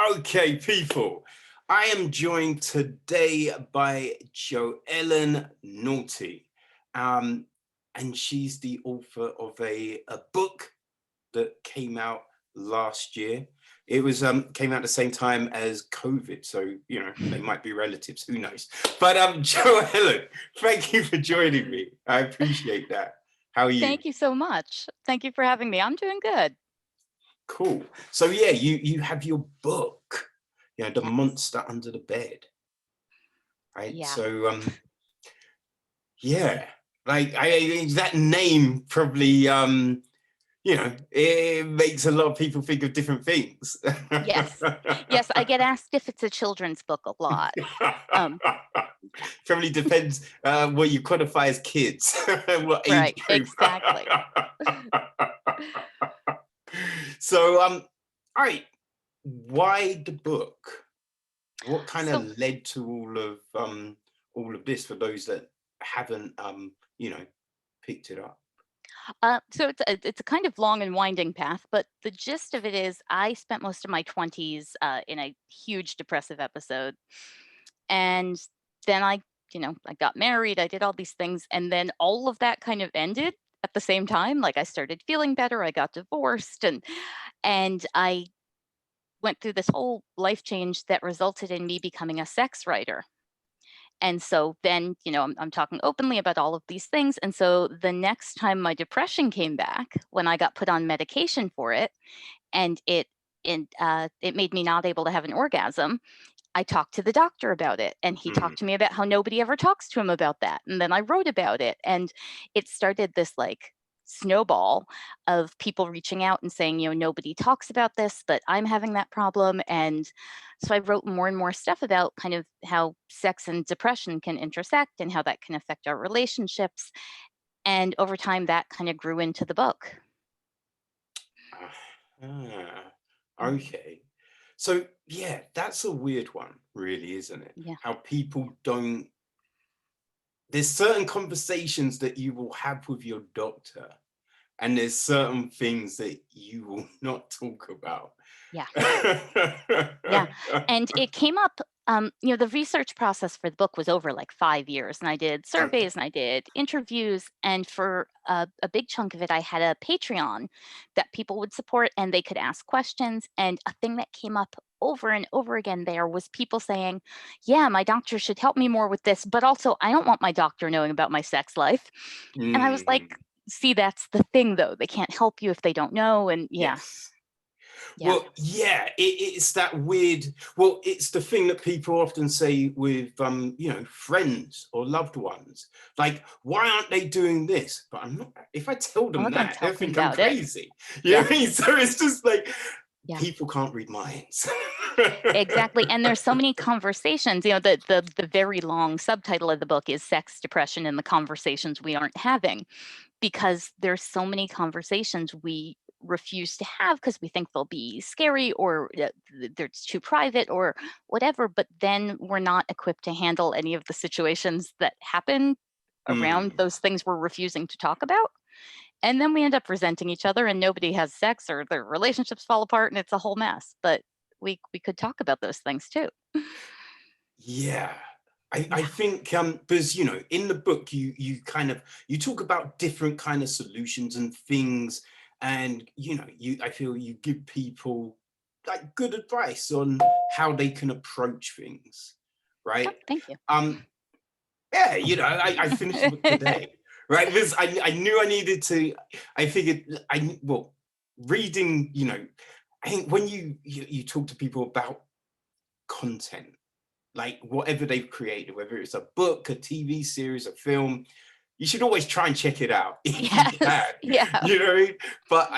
Okay, people, I am joined today by JoEllen Notte, and she's the author of a book that came out last year. It was came out the same time as COVID, so you know they might be relatives. Who knows? But JoEllen, thank you for joining me. I appreciate that. How are you? Thank you so much. Thank you for having me. I'm doing good. Cool. So yeah, you have your book, you know, The Yes. Monster Under the Bed, right? Yeah. So yeah, like that name probably you know, it makes a lot of people think of different things. Yes. Yes. I get asked if it's a children's book a lot. Probably depends what you qualify as kids, what age Right. group. Exactly. So all right, why the book? What kind So, of led to all of this for those that haven't you know, picked it up? it's a kind of long and winding path, but the gist of it is I spent most of my 20s in a huge depressive episode. And then I got married, I did all these things, and then all of that kind of ended at the same time. Like I started feeling better, I got divorced, and I went through this whole life change that resulted in me becoming a sex writer. And so then, I'm talking openly about all of these things. And so the next time my depression came back, when I got put on medication for it, and it made me not able to have an orgasm, I talked to the doctor about it, and he Hmm. talked to me about how nobody ever talks to him about that. And then I wrote about it, and it started this like snowball of people reaching out and saying, nobody talks about this, but I'm having that problem. And so I wrote more and more stuff about kind of how sex and depression can intersect and how that can affect our relationships. And over time, that kind of grew into the book. Ah, Mm, okay. So yeah, that's a weird one, really, isn't it? yeah. How people don't, there's certain conversations that you will have with your doctor, and there's certain things that you will not talk about. Yeah. Yeah, and it came up, the research process for the book was over like 5 years, and I did Okay. surveys and I did interviews, and for a big chunk of it, I had a Patreon that people would support and they could ask questions. And a thing that came up over and over again there was people saying, "Yeah, my doctor should help me more with this, but also I don't want my doctor knowing about my sex life." And I was like, Mm, "See, that's the thing though. They can't help you if they don't know." And yeah, yes. yeah. Well, yeah, it's that weird. Well, it's the thing that people often say with, you know, friends or loved ones. Like, why aren't they doing this? But I'm not. If I tell I'm them not going to that, tell they'll them think I'm about it. crazy. You know Yeah. what I mean? So it's just like Yeah. people can't read minds. Exactly, and there's so many conversations, the very long subtitle of the book is Sex, Depression, and the Conversations We Aren't Having, because there's so many conversations we refuse to have because we think they'll be scary, or it's too private or whatever, but then we're not equipped to handle any of the situations that happen around Mm, those things we're refusing to talk about. And then we end up resenting each other and nobody has sex or their relationships fall apart and it's a whole mess. But we could talk about those things too. yeah. I Yeah. think because you know in the book you kind of you talk about different kind of solutions and things, and you know I feel you give people like good advice on how they can approach things, Oh, right? thank you. um yeah, you know, I finished the book today, right? Because I knew I needed to. I figured well, reading, you know, I think when you talk to people about content, like whatever they've created, whether it's a book, a TV series, a film, you should always try and check it out if you can, Yes. Yeah. you know. But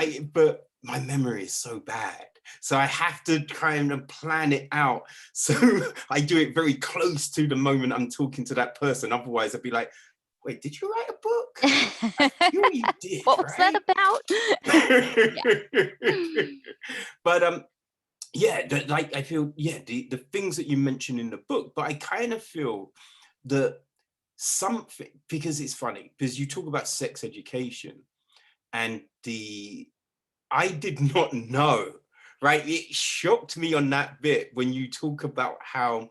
my memory is so bad, so I have to kind of plan it out. So I do it very close to the moment I'm talking to that person. Otherwise, I'd be like, "Wait, did you write a book? I feel you did, What was that right?" about? Yeah. But yeah, like I feel, yeah, the things that you mentioned in the book, but I kind of feel that something, because it's funny because you talk about sex education, and the I did not know right? It shocked me on that bit when you talk about how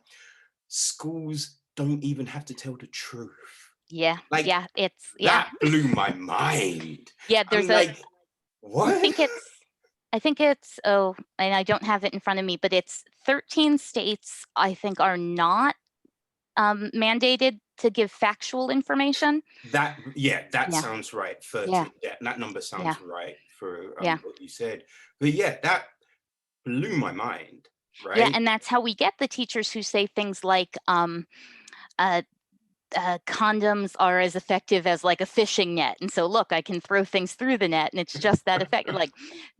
schools don't even have to tell the truth. Yeah, Like, yeah, it's yeah. that blew my mind. Yeah, I'm there's a like, I what? think it's I think it's oh, and I don't have it in front of me, but it's 13 states I think are not mandated to give factual information. That, yeah, that Yeah, sounds right. yeah, 13. Yeah, that number yeah, sounds right for yeah, what you said. But yeah, that blew my mind, yeah, right? and that's how we get the teachers who say things like, uh, condoms are as effective as like a fishing net, and so look, I can throw things through the net, and it's just that effective. Like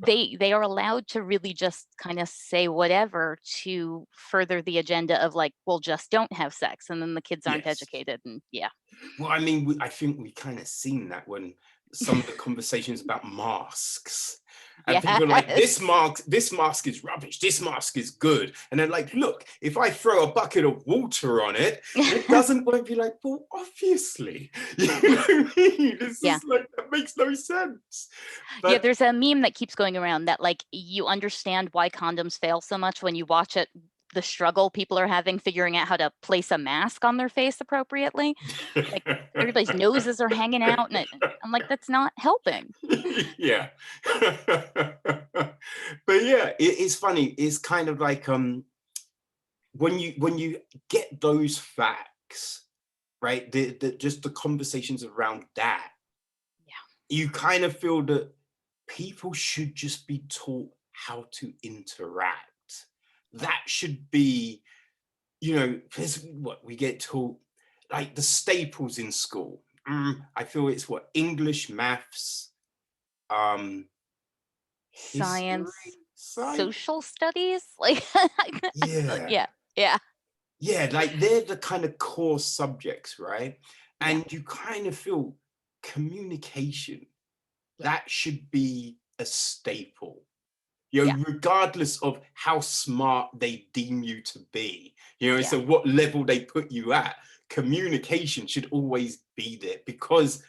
they are allowed to really just kind of say whatever to further the agenda of like, well, just don't have sex, and then the kids aren't Yes. educated, and yeah, Well, I mean, I think we kind of seen that when some of the conversations about masks, and people are like, yes, this mask is rubbish, this mask is good. And they're like, look, if I throw a bucket of water on it, it doesn't won't be like, well, obviously. You know what I mean? It's yeah. just like that makes no sense. Yeah, But there's a meme that keeps going around that like you understand why condoms fail so much when you watch it, the struggle people are having figuring out how to place a mask on their face appropriately. Like everybody's noses are hanging out, and I'm like, that's not helping. yeah. But yeah, it's funny. It's kind of like when you get those facts, right? Just the conversations around that, Yeah, you kind of feel that people should just be taught how to interact. That should be, because what we get taught, like the staples in school. I feel it's what English, maths, um, history, science, science. social studies, like Yeah, yeah, yeah, yeah, like they're the kind of core subjects, right? yeah, And you kind of feel communication, yeah, that should be a staple, yeah, regardless of how smart they deem you to be, yeah, so what level they put you at, communication should always be there because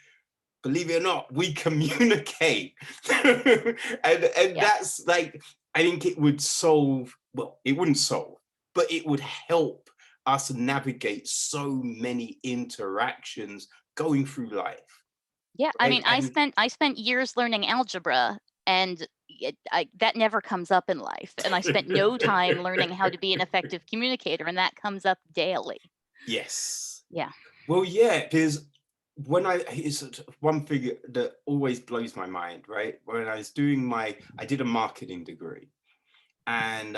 believe it or not, we communicate. and yeah. that's like, I think it would solve, well, it wouldn't solve, but it would help us navigate so many interactions going through life, Yeah, I right? mean, I spent years learning algebra, and that never comes up in life. And I spent no time learning how to be an effective communicator, and that comes up daily. Yes. Yeah, Well, yeah, because it's one thing that always blows my mind, right? When I did a marketing degree, and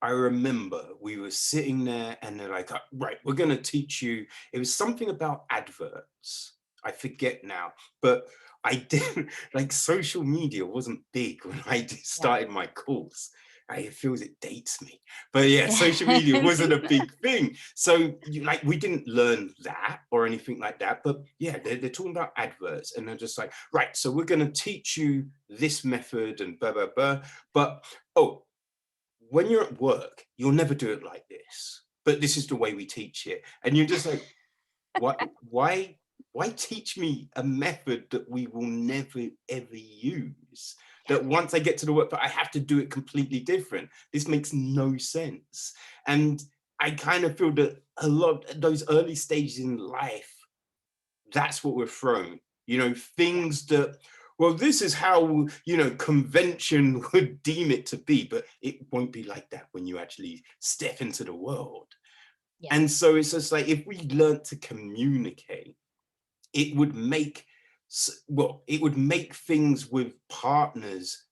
I remember we were sitting there and they're like, right, we're going to teach you. It was something about adverts. I forget now, but I didn't like social media wasn't big when I yeah. started my course. It feels it dates me, but yeah, social media wasn't a big thing. So we didn't learn that or anything like that. But yeah, they're talking about adverts and they're just like, right, so we're going to teach you this method and blah, blah, blah. But oh, when you're at work, you'll never do it like this, but this is the way we teach it. And you're just like, what, why teach me a method that we will never ever use? That once I get to the work, but I have to do it completely different. This makes no sense. And I kind of feel that a lot of those early stages in life, that's what we're thrown, Yeah, things that, well, this is how, convention would deem it to be, but it won't be like that when you actually step into the world. yeah, And so it's just like, if we learn to communicate, it would make, it would make things with partners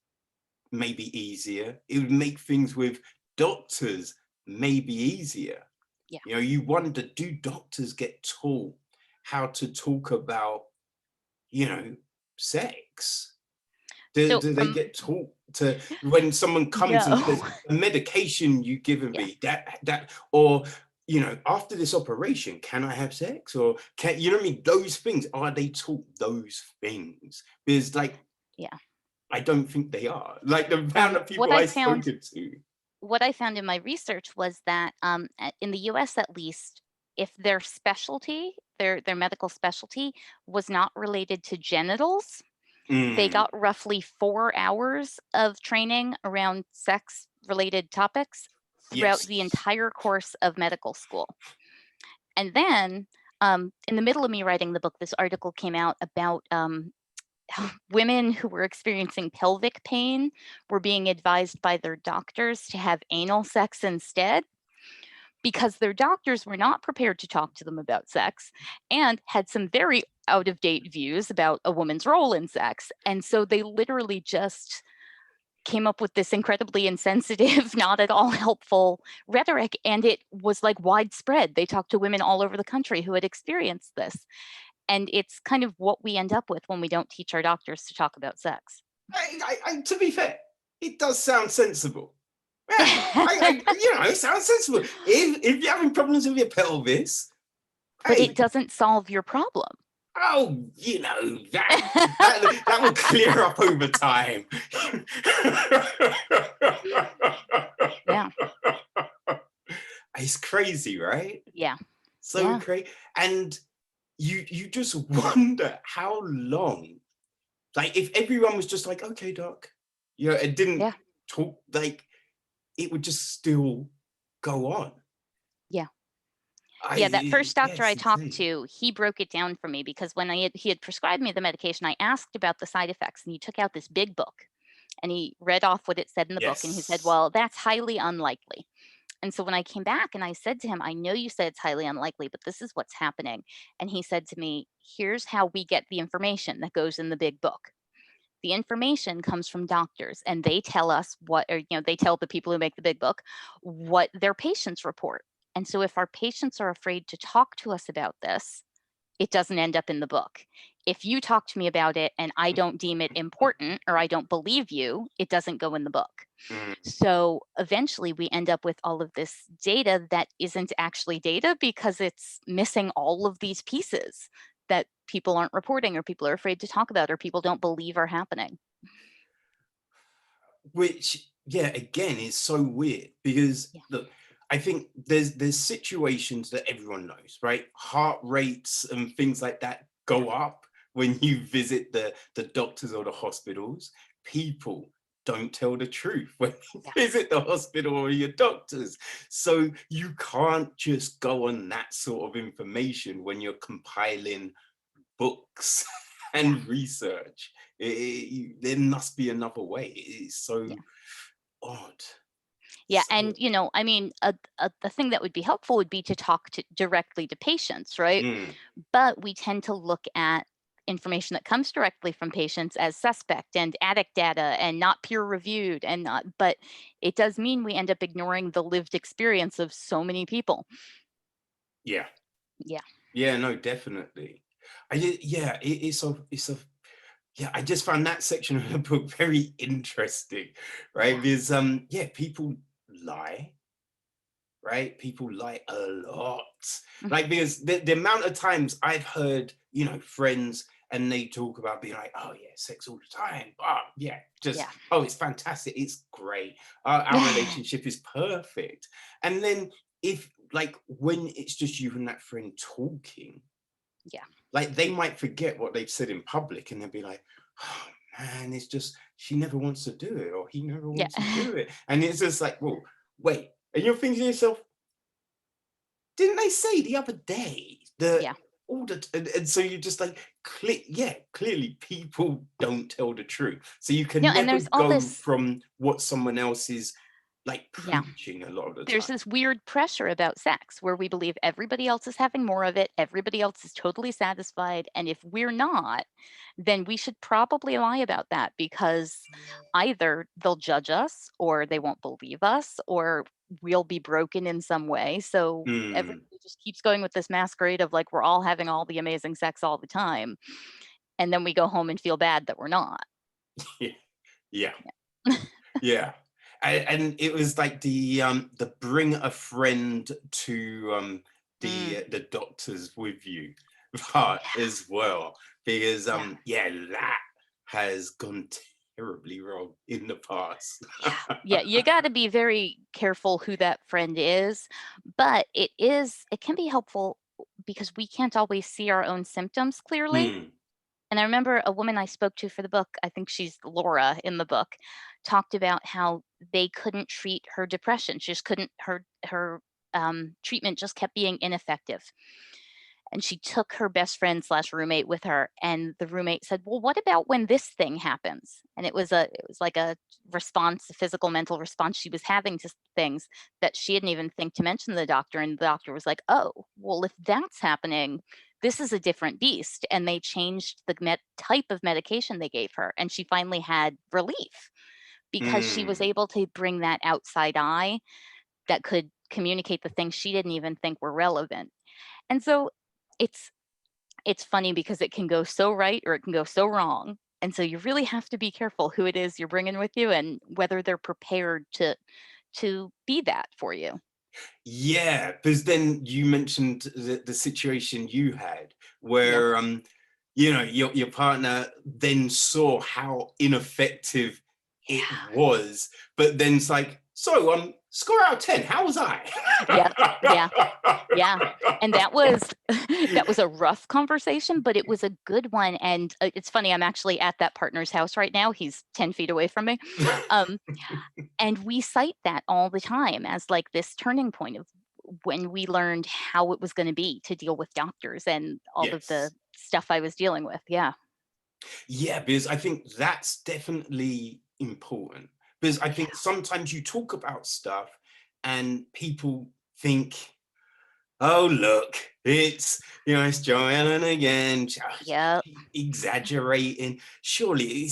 maybe easier. It would make things with doctors maybe easier. yeah. You wonder, do doctors get taught how to talk about, you know, sex? Do, So do they from get taught to, when someone comes and no, says the medication you given yeah. me, that, or, after this operation, can I have sex? Or can, you know what I mean? Those things, are they taught those things? Because like, Yeah. I don't think they are. Like the amount of What people I I've found spoken to. what I found in my research was that in the US at least, if their specialty, their medical specialty was not related to genitals, They Mm. got roughly 4 hours of training around sex-related topics throughout Yes. the entire course of medical school. And then, in the middle of me writing the book, this article came out about, women who were experiencing pelvic pain were being advised by their doctors to have anal sex instead because their doctors were not prepared to talk to them about sex and had some very out of date views about a woman's role in sex. And so they literally just came up with this incredibly insensitive, not at all helpful rhetoric. And it was like widespread. They talked to women all over the country who had experienced this. And it's kind of what we end up with when we don't teach our doctors to talk about sex. To be fair, it does sound sensible. Yeah, it sounds sensible. If you're having problems with your pelvis, But it hey, doesn't solve your problem. oh, that will clear up over time. Yeah. It's crazy, right? Yeah. So Yeah. crazy, and you just wonder how long. Like, if everyone was just like, okay, doc, it didn't Yeah. talk, like, it would just still go on. Yeah. Yeah, that first doctor Yes, I talked insane. to, he broke it down for me because when he had prescribed me the medication, I asked about the side effects, and he took out this big book and he read off what it said in the book, and he said, Yes. "Well, that's highly unlikely." And so when I came back and I said to him, "I know you said it's highly unlikely, but this is what's happening." And he said to me, "Here's how we get the information that goes in the big book. The information comes from doctors, and they tell us what, or, they tell the people who make the big book what their patients report. And so if our patients are afraid to talk to us about this, it doesn't end up in the book. If you talk to me about it and I don't deem it important or I don't believe you, it doesn't go in the book." Mm. So eventually we end up with all of this data that isn't actually data because it's missing all of these pieces that people aren't reporting or people are afraid to talk about or people don't believe are happening. Which, yeah, again, is so weird because Yeah. look, I think there's situations that everyone knows, right? Heart rates and things like that Yeah. go up when you visit the doctors or the hospitals. People don't tell the truth when you Yeah. visit the hospital or your doctors. So you can't just go on that sort of information when you're compiling books Yeah. and research. There must be another way. It's Yeah. so odd. Yeah, So, and I mean, a thing that would be helpful would be to talk directly to patients, right? mm, But we tend to look at information that comes directly from patients as suspect and addict data and not peer reviewed and not, but it does mean we end up ignoring the lived experience of so many people. yeah, Yeah. yeah, no, definitely. Yeah, it's a yeah. I just found that section of the book very interesting, right? Yeah. Because yeah, people lie, right? People lie a lot. Mhm. Like, because the amount of times I've heard, friends, and they talk about being like, oh yeah, sex all the time. Oh yeah, just Yeah. oh, it's fantastic. It's great. Our relationship is perfect. And then if like when it's just you and that friend talking, Yeah. like they might forget what they've said in public and they'll be like, oh man, it's just she never wants to do it or he never Yeah. wants to do it. And it's just like, well, wait. And you're thinking to yourself, didn't they say the other day that Yeah. and so you just like yeah, clearly people don't tell the truth. So you No, can and never there's all go this. from what someone else is like Yeah. preaching a lot of the There's time. this weird pressure about sex where we believe everybody else is having more of it, everybody else is totally satisfied, and if we're not, then we should probably lie about that because either they'll judge us or they won't believe us or we'll be broken in some way. So Mm, everybody just keeps going with this masquerade of like we're all having all the amazing sex all the time, and then we go home and feel bad that we're not. yeah, yeah, Yeah. yeah. And it was like the bring a friend to Mm, the doctors with you part yeah. as well, because Yeah. yeah, that has gone terribly wrong in the past. Yeah. Yeah, you gotta be very careful who that friend is, but it can be helpful because we can't always see our own symptoms clearly, Mm, and And I remember a woman I spoke to for the book, I think she's Laura in the book, talked about how they couldn't treat her depression. She just couldn't, her treatment just kept being ineffective. And she took her best friend slash roommate with her, and the roommate said, "Well, what about when this thing happens?" And it was like a response, a physical mental response she was having to things that she didn't even think to mention to the doctor, and the doctor was like, "Oh, well, if that's happening, this is a different beast." And they changed the type of medication they gave her, and she finally had relief because she was Mm. able to bring that outside eye that could communicate the things she didn't even think were relevant. And so it's it's funny because it can go so right or it can go so wrong. And so you really have to be careful who it is you're bringing with you and whether they're prepared to be that for you. Yeah, because then you mentioned the situation you had Yeah. where your partner then saw how ineffective it Yeah. was, but then it's like, so score out of 10, how was I? Yeah. Yeah. Yeah. And that was that was a rough conversation, but it was a good one. And it's funny, I'm actually at that partner's house right now. He's 10 feet away from me. Um, and we cite that all the time as like this turning point of when we learned how it was going to be to deal with doctors and all of the Yes. stuff I was dealing with. Yeah. Yeah, because I think that's definitely important. Because I Yeah. think sometimes you talk about stuff and people think, oh, look, it's JoEllen again, just Yep. exaggerating. Surely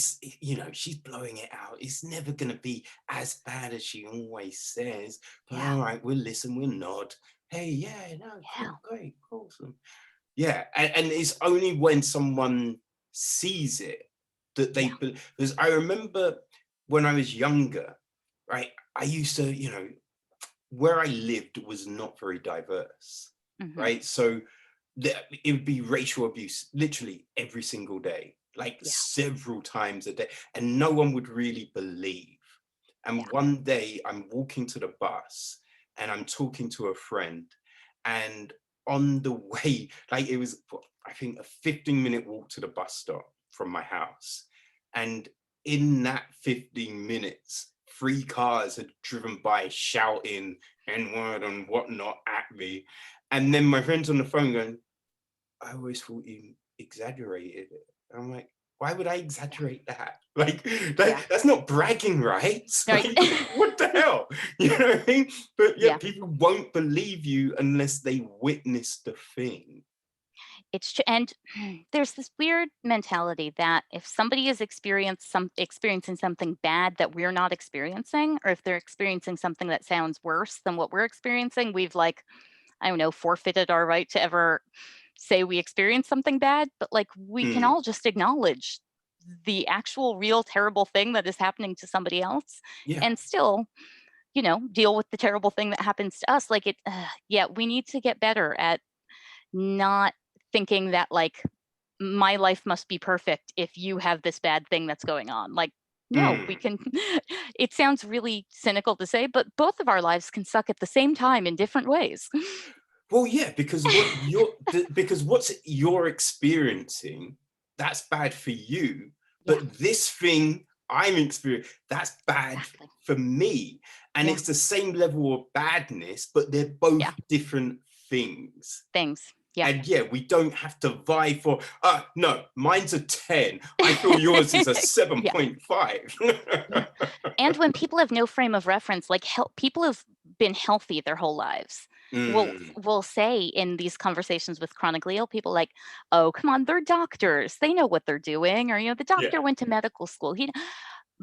she's blowing it out. It's never going to be as bad as she always says. But Yeah. all right, we'll listen, we'll nod. Hey, yeah, no, Yeah. cool, great, awesome. Yeah, and it's only when someone sees it that Yeah. because I remember when I was younger, right? I used to, where I lived was not very diverse, Hmm. right? So it would be racial abuse literally every single day, like Yeah. several times a day, and no one would really believe. Yeah. And one day I'm walking to the bus and I'm talking to a friend, and on the way, like it was, I think, a 15-minute walk to the bus stop from my house. And in that 15 minutes, three cars had driven by shouting N-word and whatnot at me. And then my friend's on the phone going, I always thought you exaggerated it. I'm like, why would I exaggerate that? Like, Yeah. that's not bragging rights. Right. Like, what the hell? You know what I mean? But yeah, Yeah. people won't believe you unless they witness the thing. It's true. And there's this weird mentality that if somebody is experiencing something bad that we're not experiencing, or if they're experiencing something that sounds worse than what we're experiencing, we've like, I don't know, forfeited our right to ever say we experienced something bad. But like we can Mm, all just acknowledge the actual real terrible thing that is happening to somebody else yeah. and still, deal with the terrible thing that happens to us. Like yeah, we need to get better at not thinking that like my life must be perfect if you have this bad thing that's going on. Like, no, we Mm. can. It sounds really cynical to say, but both of our lives can suck at the same time in different ways. Well, yeah, because because what's you're experiencing, that's bad for you. Yeah, But this thing I'm experiencing, that's bad exactly. for me. And Yeah, it's the same level of badness, but they're both yeah, different things. things. Yeah. And yeah, we don't have to vie for, no, mine's a 10. I feel yours is a Yeah, 7.5. yeah. And when people have no frame of reference, like people have been healthy their whole lives. Mm, Will say in these conversations with chronically ill people, like, "Oh, come on, they're doctors. They know what they're doing," or the yeah. doctor went to medical school.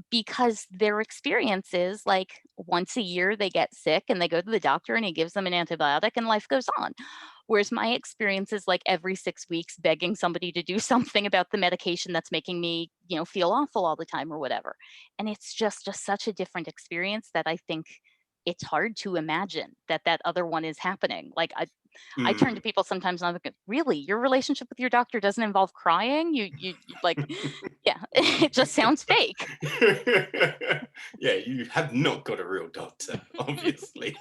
Because their experience is like once a year they get sick and they go to the doctor and he gives them an antibiotic and life goes on. Whereas my experience is like every 6 weeks begging somebody to do something about the medication that's making me, feel awful all the time or whatever. And it's just such a different experience that I think it's hard to imagine that that other one is happening. Like I turn to Mm. people sometimes and I'm like, really, your relationship with your doctor doesn't involve crying? You like, yeah, it just sounds fake. Yeah, you have not got a real doctor, obviously.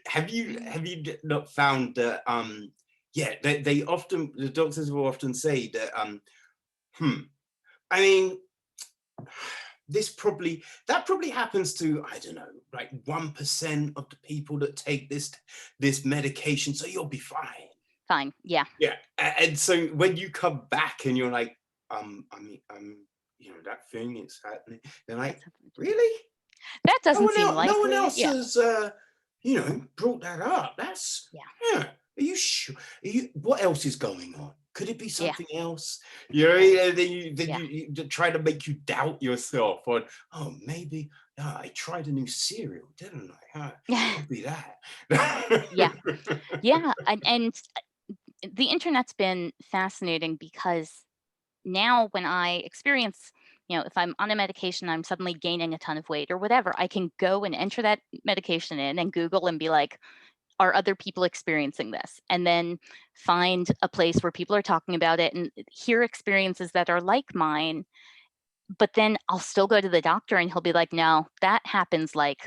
Have you not found that yeah, they often, the doctors will often say that, I mean, that probably happens to, I don't know, like 1% of the people that take this medication, so you'll be fine. Fine. Yeah. Yeah. And so when you come back and you're like, I mean, that thing is happening, they're like, That's happened. really? That No doesn't one seem else, no one likely. else Yeah. has, brought that up. That's, Yeah. yeah. Are you sure? What else is going on? Could it be Yeah. something else? You know, Right. and then you Yeah. try to make you doubt yourself on, oh, maybe I tried a new cereal, didn't I? Could be that. Yeah. Yeah. And the internet's been fascinating because now when I experience, if I'm on a medication, I'm suddenly gaining a ton of weight or whatever, I can go and enter that medication in and Google and be like, are other people experiencing this? And then find a place where people are talking about it and hear experiences that are like mine. But then I'll still go to the doctor and he'll be like, no, that happens like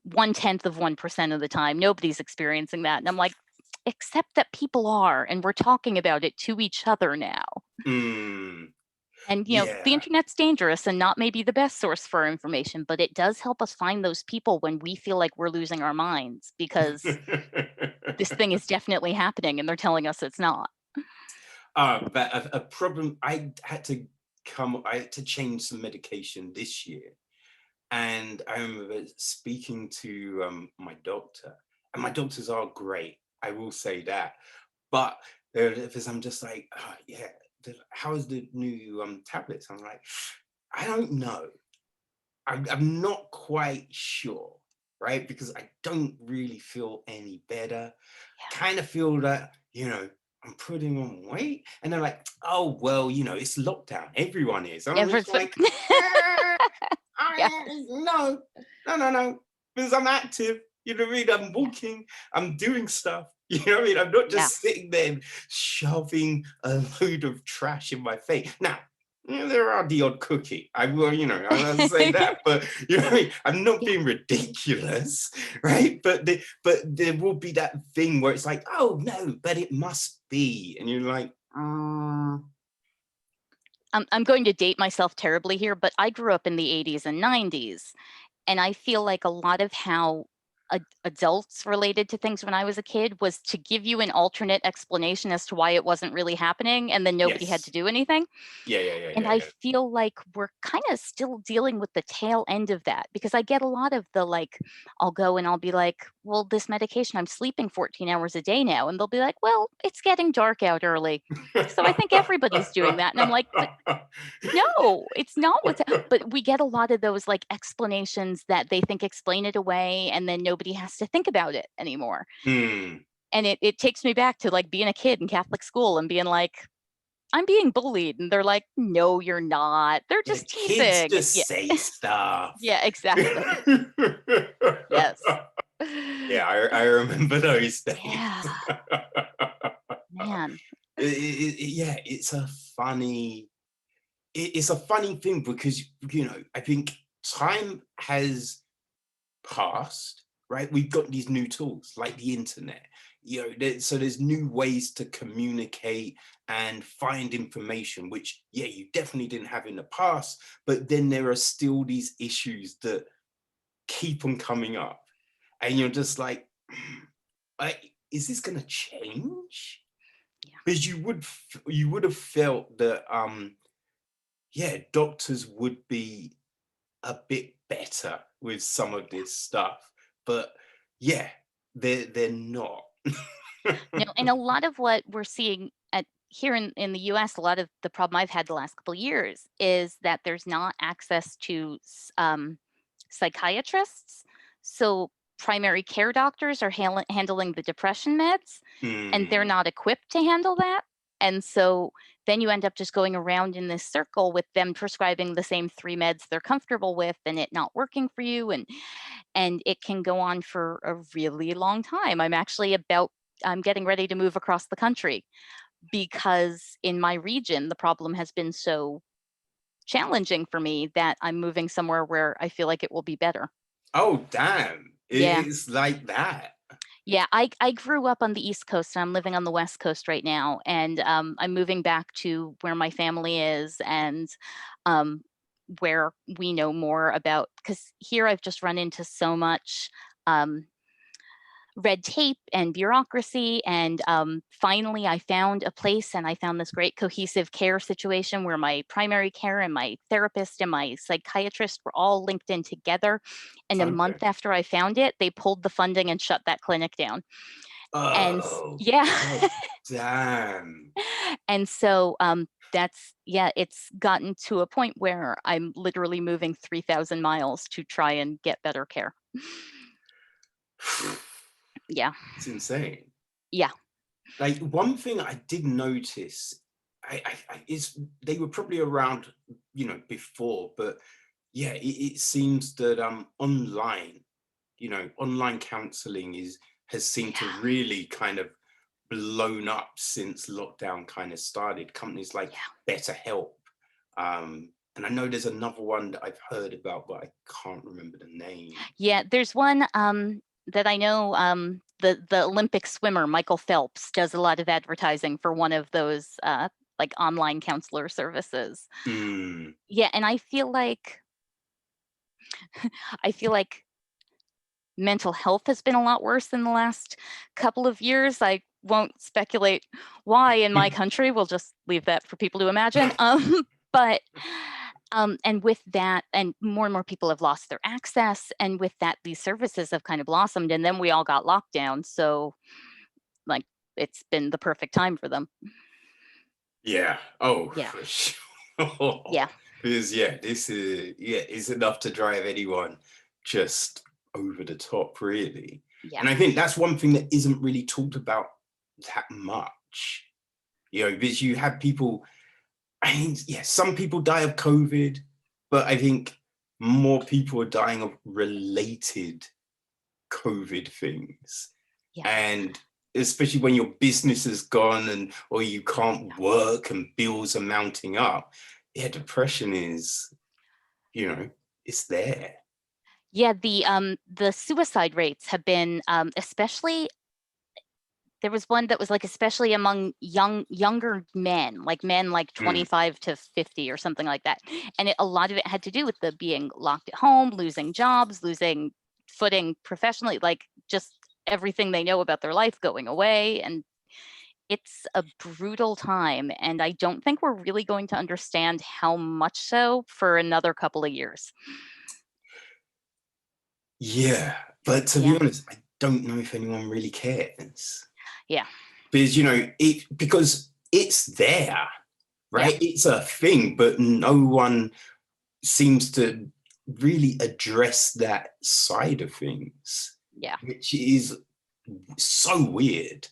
1/10 of 1% of the time. Nobody's experiencing that. And I'm like, except that people are, and we're talking about it to each other now. Mm, And, the yeah. internet's dangerous and not maybe the best source for our information, but it does help us find those people when we feel like we're losing our minds because this thing is definitely happening and they're telling us it's not. But a problem, I had to change some medication this year. And I remember speaking to my doctor, and my doctors are great. I will say that. But because I'm just like, oh, yeah, how's the new tablets? I'm like, I don't know. I'm not quite sure, right? Because I don't really feel any better. I kind of feel that, I'm putting on weight. And they're like, oh, well, it's lockdown. Everyone is. And I'm Ever just so like, eh, yeah, no, no, no, no. Because I'm active. You know what I mean? I'm yeah, walking, I'm doing stuff. You know what I mean? I'm not yeah, just sitting there shoving a load of trash in my face. Now, there are the odd cookie. I will, I will say that, but you know what I mean? I'm not yeah. being ridiculous, right? But there will be that thing where it's like, oh no, but it must be, and you're like, I'm going to date myself terribly here, but I grew up in the 80s and 90s. And I feel like a lot of how adults related to things when I was a kid was to give you an alternate explanation as to why it wasn't really happening, and then nobody had to yes, do anything. yeah, yeah, yeah, And yeah, I yeah. feel like we're kind of still dealing with the tail end of that because I get a lot of the like, I'll go and I'll be like, well, this medication, I'm sleeping 14 hours a day now. And they'll be like, well, it's getting dark out early. So I think everybody's doing that. And I'm like, but no, it's not but we get a lot of those, like, explanations that they think explain it away, and then nobody has to think about it anymore, Hmm. and it takes me back to, like, being a kid in Catholic school and being like, "I'm being bullied," and they're like, "No, you're not. They're Yeah, just kids teasing." just Yeah. say stuff. Yeah, exactly. Yes. Yeah, I remember those days. Yeah, man. Yeah, it's a funny thing because I think time has past, right? We've got these new tools like the internet, so there's new ways to communicate and find information, which, yeah, you definitely didn't have in the past. But then there are still these issues that keep on coming up, and you're just like, is this going to change? Yeah. Because you would have felt that, yeah, doctors would be a bit better with some of this stuff, but yeah, they're not. No, and a lot of what we're seeing at here in the US, a lot of the problem I've had the last couple years is that there's not access to psychiatrists. So primary care doctors are handling the depression meds, and they're Mm. not equipped to handle that. And so then you end up just going around in this circle with them prescribing the same three meds they're comfortable with and it not working for you. And it can go on for a really long time. I'm getting ready to move across the country because in my region, the problem has been so challenging for me that I'm moving somewhere where I feel like it will be better. Oh, damn. Yeah. It's like that. Yeah, I grew up on the East Coast, and I'm living on the West Coast right now, and, I'm moving back to where my family is and, um, where we know more about, because here I've just run into so much, um, red tape and bureaucracy, and, finally, I found a place, and I found this great cohesive care situation where my primary care and my therapist and my psychiatrist were all linked in together, and a month Okay. after I found it, they pulled the funding and shut that clinic down. And Oh, yeah. God damn. And so, that's yeah, it's gotten to a point where I'm literally moving 3,000 miles to try and get better care. Yeah. It's insane. Yeah. Like, one thing I did notice, is they were probably around, before, but yeah, it seems that online counseling has seemed to Yeah. really kind of blown up since lockdown kind of started. Companies like Yeah. BetterHelp, and I know there's another one that I've heard about, but I can't remember the name. Yeah, there's one, that I know, the Olympic swimmer, Michael Phelps, does a lot of advertising for one of those, like, online counselor services. Mm, Yeah, and I feel like mental health has been a lot worse in the last couple of years. I won't speculate why in my country. We'll just leave that for people to imagine. But and with that, and more people have lost their access, and with that, these services have kind of blossomed. And then we all got locked down, so like it's been the perfect time for them. yeah. Oh, Yeah, for sure. yeah, Because this is enough to drive anyone just over the top, really. yeah, And I think that's one thing that isn't really talked about that much. Because you have people. I mean, yeah, some people die of COVID, but I think more people are dying of related COVID things. yeah, And especially when your business is gone and or you can't work and bills are mounting up, yeah, depression is, you know, it's there. yeah. The suicide rates have been, especially, there was one that was like especially among younger men like Mm, 25 to 50 or something like that. And a lot of it had to do with the being locked at home, losing jobs, losing footing professionally, like just everything they know about their life going away. And it's a brutal time. And I don't think we're really going to understand how much so for another couple of years. yeah, but to be Yeah. honest, I don't know if anyone really cares. Yeah. Because because it's there, Yeah. right? It's a thing, but no one seems to really address that side of things, Yeah. which is so weird,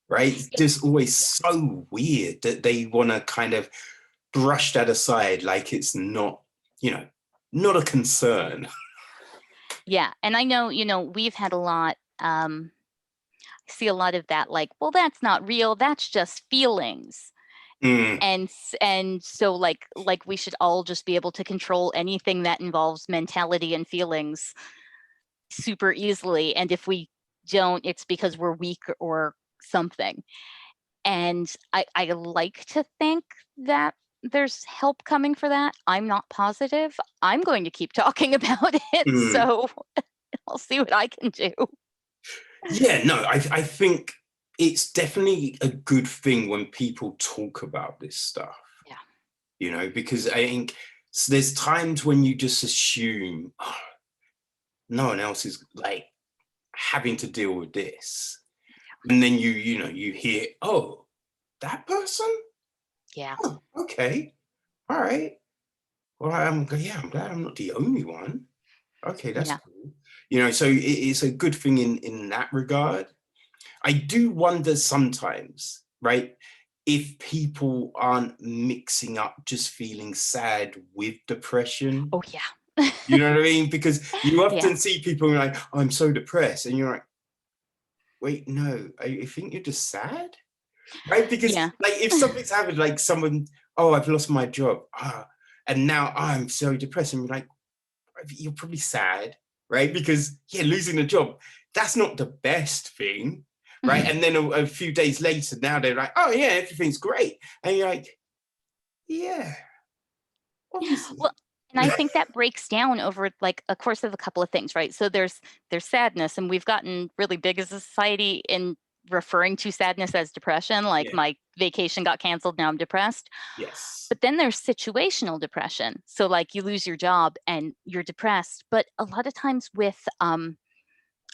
right? It's It, just always yeah. so weird that they want to kind of brush that aside like it's not, not a concern. Yeah. And I know, we've had a lot, see a lot of that, like, well, that's not real, that's just feelings. Mm, And so like we should all just be able to control anything that involves mentality and feelings super easily, and if we don't, it's because we're weak or something. And I like to think that there's help coming for that. I'm not positive. I'm going to keep talking about it, mm. so I'll see what I can do. Yeah, no, I think it's definitely a good thing when people talk about this stuff, Yeah. because I think there's times when you just assume, oh, no one else is like having to deal with this. And then you hear, oh, that person? Yeah. Oh, okay. All right. Well, I'm glad I'm not the only one. Okay, that's Yeah. cool. So it's a good thing in that regard. I do wonder sometimes, right, if people aren't mixing up just feeling sad with depression. Oh, yeah. You know what I mean? Because you Yeah. often see people like, oh, I'm so depressed. And you're like, wait, no, I think you're just sad. Right? Because Yeah. like if something's happened, like someone, oh, I've lost my job. And now I'm so depressed. And you're like, you're probably sad, right? Because yeah, losing a job, that's not the best thing, right? And then a few days later, now they're like, oh yeah, everything's great. And you're like, yeah, obviously. Well, and I think that breaks down over like a course of a couple of things, right? So there's sadness, and we've gotten really big as a society in referring to sadness as depression, like Yeah. my vacation got canceled, now I'm depressed. Yes. But then there's situational depression. So like you lose your job and you're depressed, but a lot of times with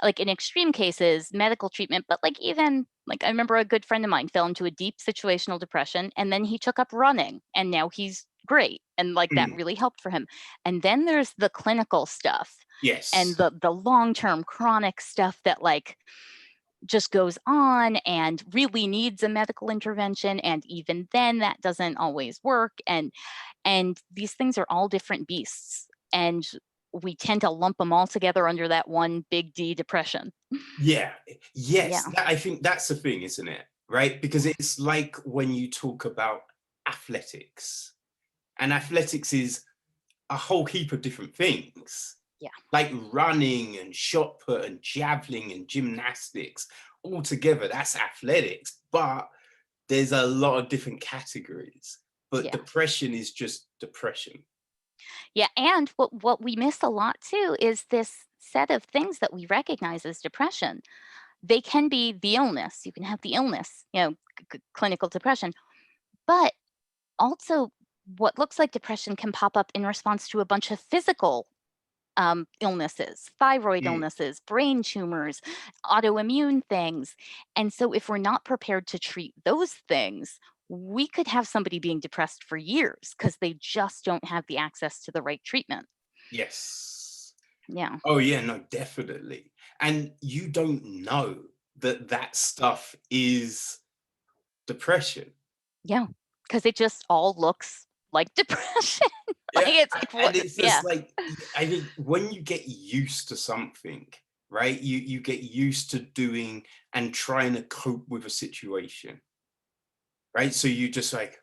like in extreme cases, medical treatment, but like even like I remember a good friend of mine fell into a deep situational depression and then he took up running and now he's great. And like that Mm. really helped for him. And then there's the clinical stuff and Yes. the long-term chronic stuff that like just goes on and really needs a medical intervention. And even then that doesn't always work. And these things are all different beasts. And we tend to lump them all together under that one big D depression. Yeah. Yes. Yeah. I think that's the thing, isn't it? Right? Because it's like when you talk about athletics, and athletics is a whole heap of different things, Yeah. like running and shot put and javelin and gymnastics. All together, that's athletics. But there's a lot of different categories. But Yeah. depression is just depression. Yeah. And what we miss a lot too is this set of things that we recognize as depression. They can be the illness. You can have the illness, clinical depression, but also what looks like depression can pop up in response to a bunch of physical illnesses, thyroid Mm. illnesses, brain tumors, autoimmune things. And so, if we're not prepared to treat those things, we could have somebody being depressed for years because they just don't have the access to the right treatment. Yes. Yeah. Oh, yeah, no, definitely. And you don't know that that stuff is depression. Yeah. Because it just all looks like depression. Like, Yeah. it's like, what? And it's Yeah. just like, I think when you get used to something, right, you get used to doing and trying to cope with a situation, right? So you just like,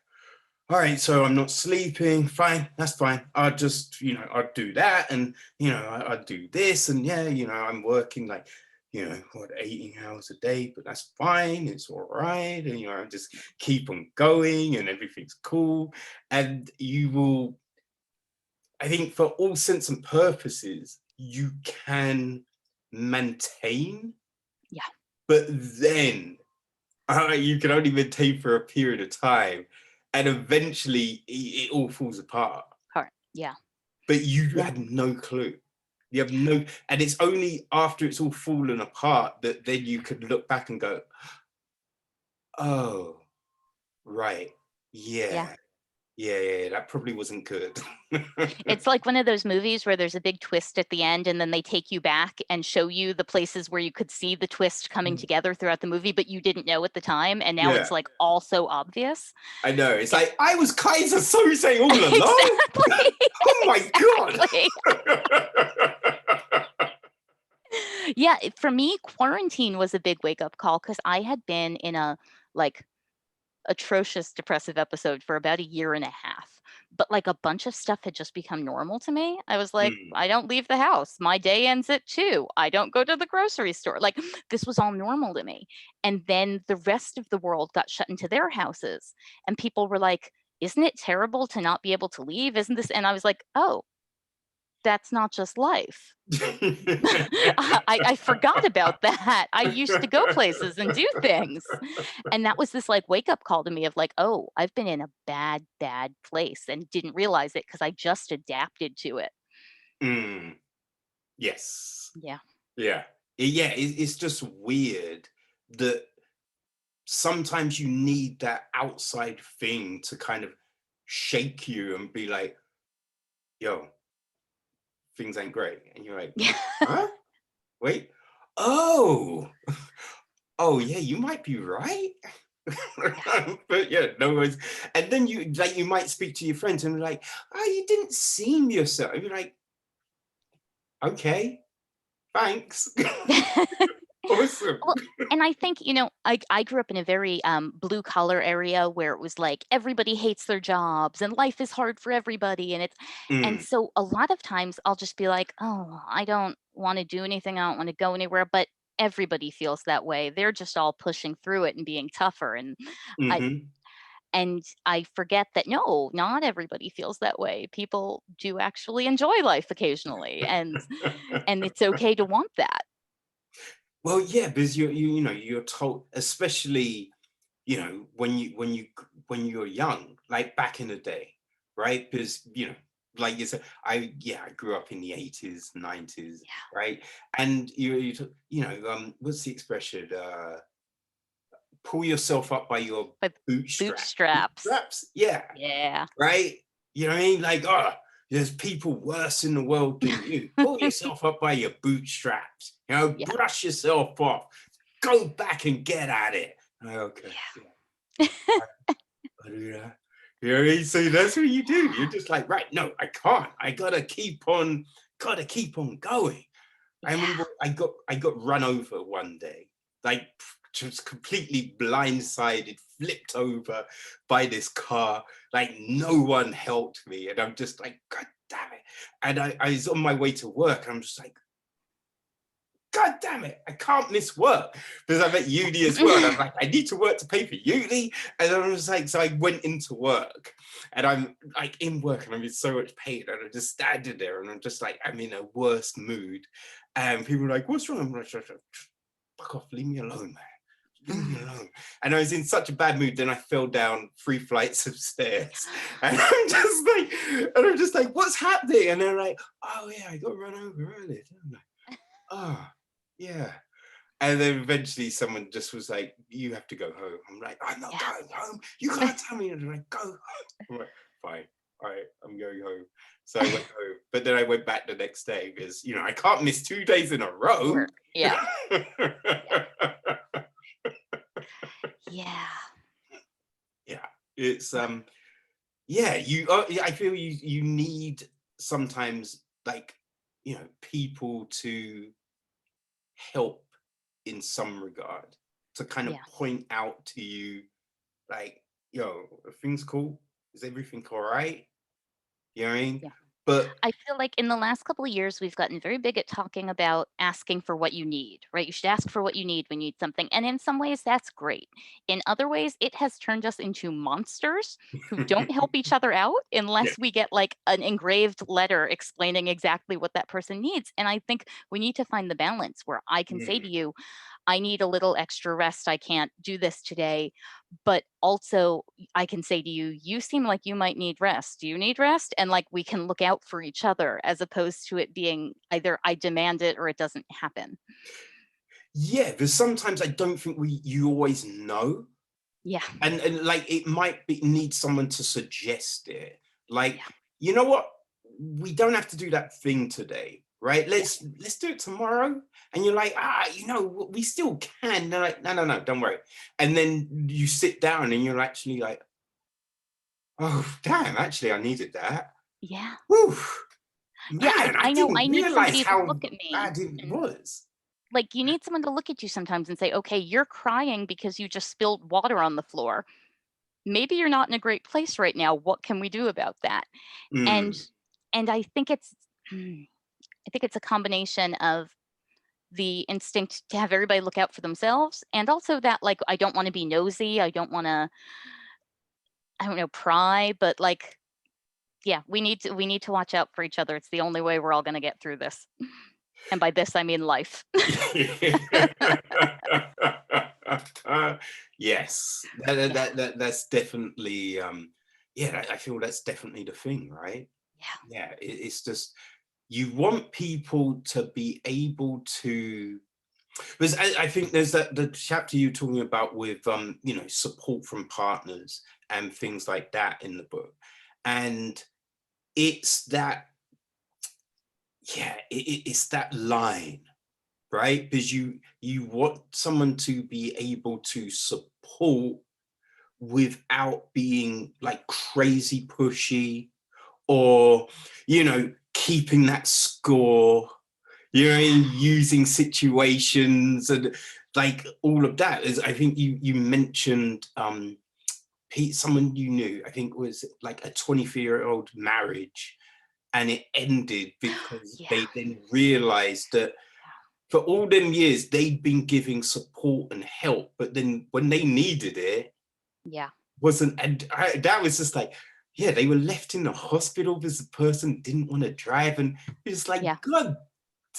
all right, so I'm not sleeping. Fine, that's fine. I'll just, I'll do that. And, I'll do this. And yeah, I'm working like, what, 18 hours a day, but that's fine. It's all right. And, I just keep on going and everything's cool. And you will, I think for all sense and purposes, you can maintain, Yeah. but then you can only maintain for a period of time, and eventually it all falls apart. Hard. Yeah. But you Yeah. had no clue. You have no, and it's only after it's all fallen apart that then you could look back and go, "Oh, right, Yeah. yeah, yeah, that probably wasn't good." It's like one of those movies where there's a big twist at the end, and then they take you back and show you the places where you could see the twist coming together throughout the movie, but you didn't know at the time, and now Yeah, it's, like, all so obvious. I know. It's Yeah. like I was Kaiser Soze all along. Exactly. Oh my Exactly. god. Yeah, for me, quarantine was a big wake-up call because I had been in a, like, atrocious depressive episode for about a year and a half. But like a bunch of stuff had just become normal to me. I was like, Mm, I don't leave the house. My day ends at 2. I don't go to the grocery store. Like this was all normal to me. And then the rest of the world got shut into their houses. And people were like, isn't it terrible to not be able to leave? Isn't this? And I was like, oh, that's not just life. I forgot about that. I used to go places and do things. And that was this like wake up call to me of like, oh, I've been in a bad, bad place and didn't realize it because I just adapted to it. Mm, yes. Yeah. Yeah. Yeah. It's just weird that sometimes you need that outside thing to kind of shake you and be like, yo, things ain't great. And you're like, Yeah. huh? Wait. Oh, oh, yeah, you might be right. Yeah. But yeah, no worries. And then you might speak to your friends and be like, oh, you didn't seem yourself. And you're like, okay, thanks. Awesome. Well, and I think, I grew up in a very blue collar area where it was like everybody hates their jobs and life is hard for everybody. And Mm, so a lot of times I'll just be like, oh, I don't want to do anything. I don't want to go anywhere. But everybody feels that way. They're just all pushing through it and being tougher. And I Hmm. and I forget that no, not everybody feels that way. People do actually enjoy life occasionally, and it's okay to want that. Well, yeah, because you know, you're told, especially, you know, when you're young, like back in the day, right? Because, you know, like you said, I grew up in the 80s, 90s, right? And you know, what's the expression? Pull yourself up by your But bootstrap. bootstraps. Bootstraps? Yeah, Yeah. right? You know what I mean? Like, oh, there's people worse in the world than you. Pull yourself up by your bootstraps. You know, Yeah. brush yourself off. Go back and get at it. Like, okay, yeah, Yeah. I do that. You know what I mean? So that's what you do. You're just like, right, no, I can't. I gotta keep on going. I Yeah. remember I got run over one day, like just completely blindsided, flipped over by this car. Like no one helped me, and I'm just like, God damn it! And I was on my way to work, and I'm just like, God damn it, I can't miss work because I'm at uni as well. And I'm like, I need to work to pay for uni. And I was like, so I went into work and I'm like in work and I'm in so much pain. And I'm just standing there and I'm just like, I'm in a worse mood. And people are like, what's wrong? I'm like, fuck off, leave me alone, man. Leave me alone. And I was in such a bad mood, then I fell down 3 flights of stairs. And I'm just like, what's happening? And they're like, oh yeah, I got run over earlier. I'm like, oh, yeah. And then eventually someone just was like, you have to go home. I'm like, I'm not Yeah. going home. You can't tell me. And they're like, go home. I'm like, fine. All right, I'm going home. So I went home. But then I went back the next day because, you know, I can't miss 2 days in a row. Work. Yeah. Yeah. Yeah. Yeah. It's yeah, yeah, I feel you need sometimes like, you know, people to help in some regard, to kind of Yeah. point out to you like, yo, are things cool? Is everything all right? You know what I mean? Yeah. But I feel like in the last couple of years, we've gotten very big at talking about asking for what you need, right? You should ask for what you need when you need something. And in some ways, that's great. In other ways, it has turned us into monsters who don't help each other out yeah. unless we get like an engraved letter explaining exactly what that person needs. And I think we need to find the balance where I can say to Mm. you, I need a little extra rest. I can't do this today. But also, I can say to you, you seem like you might need rest. Do you need rest? And like we can look out for each other as opposed to it being either I demand it or it doesn't happen. Yeah, because sometimes I don't think you always know. Yeah. And like it might be need someone to suggest it. Like, Yeah. you know what? We don't have to do that thing today, right? Yeah. Let's do it tomorrow. And you're like, you know, we still can. They're like, no, don't worry. And then you sit down and you're actually like, oh damn, actually I needed that. Yeah. Whew, Yeah. man, I I know didn't I need realize somebody to how look at me. bad it And was. like you need someone to look at you sometimes and say, okay, you're crying because you just spilled water on the floor. Maybe you're not in a great place right now. What can we do about that? And Mm. and I think it's I think it's a combination of the instinct to have everybody look out for themselves and also that like I don't want to be nosy, I don't want to I don't know pry, but like yeah, we need to watch out for each other. It's the only way we're all going to get through this. And by this I mean life. Yes, Yeah. that's definitely yeah, I feel that's definitely the thing, right? Yeah. Yeah, it's just you want people to be able to, because I think there's that the chapter you're talking about with you know, support from partners and things like that in the book. And it's that, yeah, it's that line, right? Because you want someone to be able to support without being like crazy pushy or, you know, keeping that score, you know, using situations and like all of that. Is I think you mentioned Pete, someone you knew, I think was like a 23-year-old marriage, and it ended because Yeah. they then realized that, Yeah. for all them years, they'd been giving support and help, but then when they needed it, Yeah. wasn't, and that was just like, yeah, they were left in the hospital because the person didn't want to drive, and it's like, Yeah. God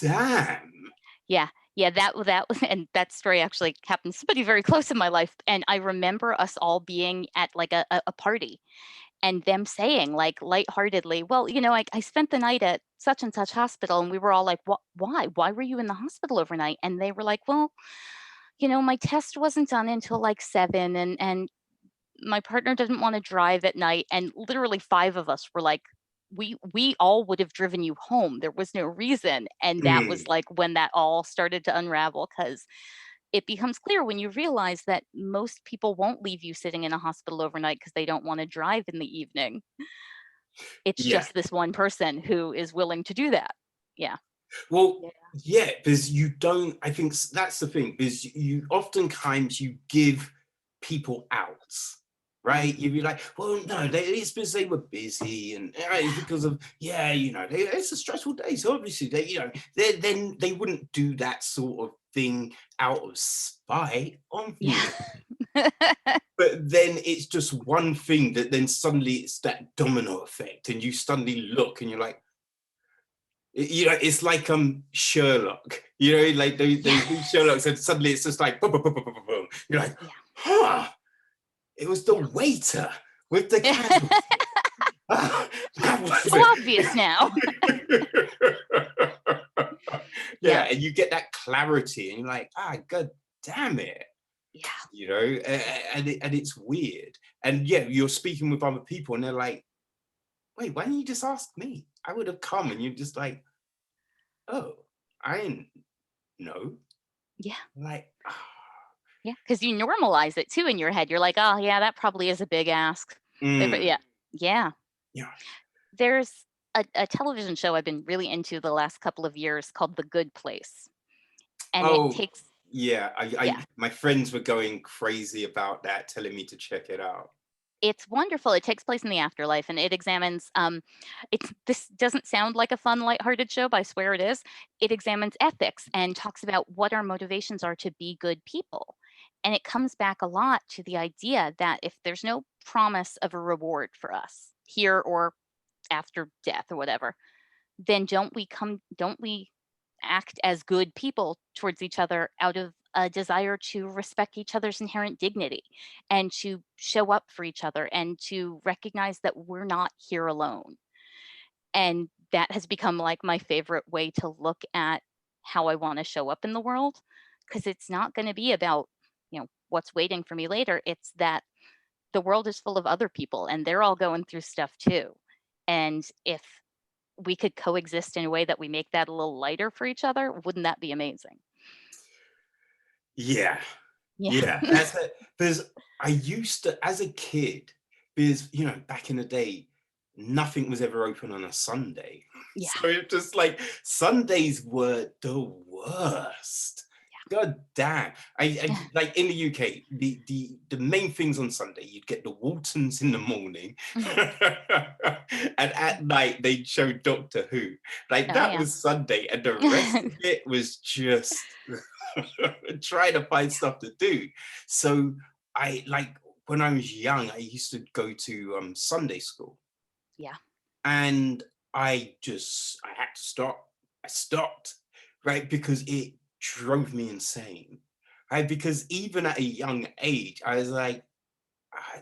damn. Yeah. Yeah, that was, and that story actually happened to somebody very close in my life, and I remember us all being at, like, a party, and them saying, like, lightheartedly, "Well, I spent the night at such and such hospital," and we were all like, "What? Why? Why were you in the hospital overnight?" And they were like, "Well, my test wasn't done until, like, 7, and my partner didn't wanna drive at night," and literally 5 of us were like, "We all would have driven you home, there was no reason," and that was, Mm, like, when that all started to unravel, because it becomes clear when you realize that most people won't leave you sitting in a hospital overnight because they don't wanna drive in the evening. It's yeah. just this one person who is willing to do that. Yeah. Well, Yeah. yeah, because you don't, I think that's the thing, because you oftentimes you give people outs, right? You'd be like, well, no, it's because they were busy, and it's because of, yeah, it's a stressful day. So obviously then they wouldn't do that sort of thing out of spite, Yeah. obviously. But then it's just one thing that then suddenly it's that domino effect, and you suddenly look and you're like, it's like Sherlock, like Yeah. those new Sherlocks, and suddenly it's just like boom, boom, boom, boom, boom, boom, boom. You're like, Yeah. huh, it was the Yeah. waiter with the candle. Ah, that was So obvious now. it. Yeah, Yeah. and you get that clarity, and you're like, god damn it, Yeah. and it's weird. And yeah, you're speaking with other people, and they're like, wait, why didn't you just ask me? I would have come. And you're just like, oh, I didn't know. Yeah. Like, Yeah, because you normalize it too in your head. You're like, "Oh, yeah, that probably is a big ask." But mm, yeah. Yeah. yeah. There's a television show I've been really into the last couple of years called The Good Place, and it Oh, takes yeah. yeah. My friends were going crazy about that, telling me to check it out. It's wonderful. It takes place in the afterlife, and it examines, this doesn't sound like a fun, lighthearted show, but I swear it is. It examines ethics and talks about what our motivations are to be good people. And it comes back a lot to the idea that if there's no promise of a reward for us here or after death or whatever, then don't we act as good people towards each other out of a desire to respect each other's inherent dignity and to show up for each other and to recognize that we're not here alone. And that has become like my favorite way to look at how I want to show up in the world, because it's not going to be about, what's waiting for me later. It's that the world is full of other people and they're all going through stuff too. And if we could coexist in a way that we make that a little lighter for each other, wouldn't that be amazing? Yeah, Yeah. yeah. That's it. Because I used to, as a kid, because back in the day, nothing was ever open on a Sunday. Yeah. So it's just like Sundays were the worst. God damn. I like in the UK, the main things on Sunday, you'd get the Waltons in the morning, Mhm. and at night they'd show Doctor Who. Like Oh, that yeah. was Sunday, and the rest of it was just trying to find stuff to do. So I like when I was young, I used to go to Sunday school, Yeah. and I had to stop. I stopped, right? Because it drove me insane. Right? Because even at a young age, I was like,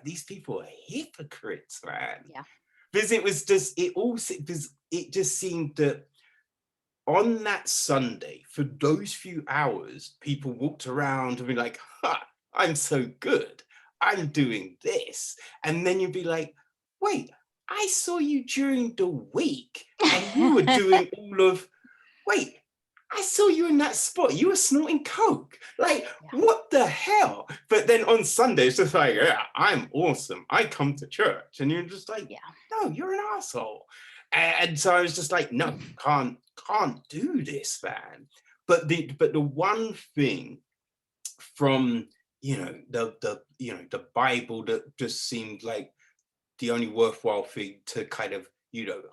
these people are hypocrites, man. Yeah. Because it was just because it just seemed that on that Sunday, for those few hours, people walked around and be like, ha, I'm so good. I'm doing this. And then you'd be like, wait, I saw you during the week and you were doing all of, wait, I saw you in that spot. You were snorting coke. Like, Yeah. what the hell? But then on Sunday, it's just like, yeah, I'm awesome. I come to church. And you're just like, Yeah. no, you're an asshole. And so I was just like, no, can't do this, man. But the one thing from the Bible that just seemed like the only worthwhile thing to kind of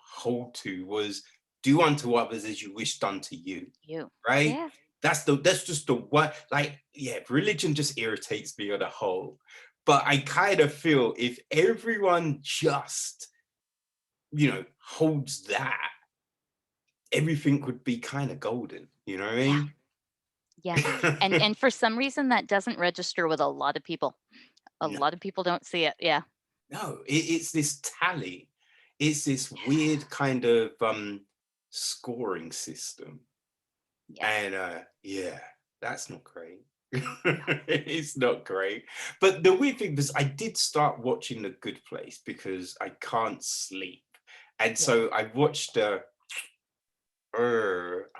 hold to was do unto others as you wish done to you, You. right? Yeah. That's just the one, like, yeah, religion just irritates me on a whole. But I kind of feel if everyone just, holds that, everything would be kind of golden, you know what I Yeah, mean? yeah. And for some reason that doesn't register with a lot of people. A No, lot of people don't see it. Yeah. no, it's this tally. It's this weird kind of scoring system. Yeah. And yeah, that's not great. No. It's not great. But the weird thing was I did start watching The Good Place because I can't sleep. And Yeah. so I watched I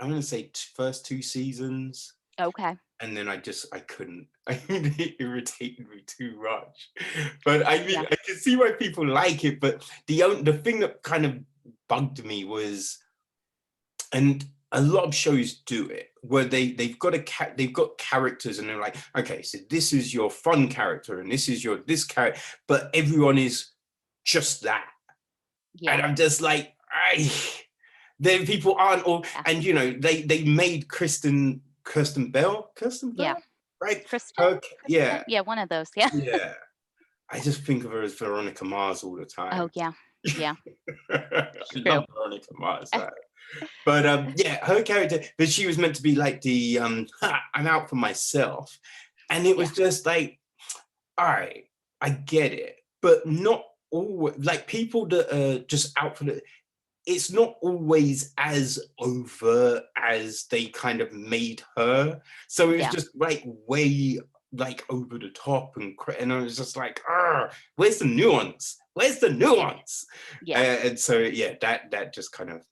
want to say first two seasons, Okay. and then I couldn't. It irritated me too much. But I mean Yeah. I can see why people like it, but the thing that kind of bugged me was, and a lot of shows do it, where they've got they've got characters and they're like, okay, so this is your fun character and this is your this character, but everyone is just that. Yeah. And I'm just like, then people aren't all, Yeah. and they made Kirsten Yeah. Bell, right? Kristen? Her, Kristen? yeah, Yeah, one of those. Yeah. yeah. I just think of her as Veronica Mars all the Oh, time. yeah. Yeah. I True. love Veronica Mars. But yeah, her character, but she was meant to be like the I'm out for myself. And it Yeah. was just like, all right, I get it, but not always, like people that are just out for the, it's not always as overt as they kind of made her. So it was Yeah. just like way like over the top, and I was just like, where's the nuance? Where's the nuance? Yeah. And so yeah, that just kind of,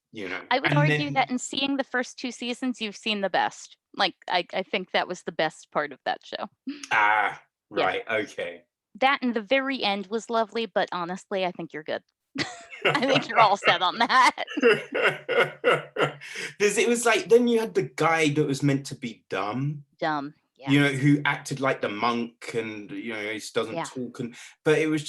I would and argue then that in seeing the first 2 seasons, you've seen the best. Like, I think that was the best part of that show. Yeah. right, okay. That and the very end was lovely, but honestly, I think you're good. I think you're all set on that. Because it was like, then you had the guy that was meant to be dumb, Dumb. Yeah. who acted like the monk, and he just doesn't Yeah. talk, but it was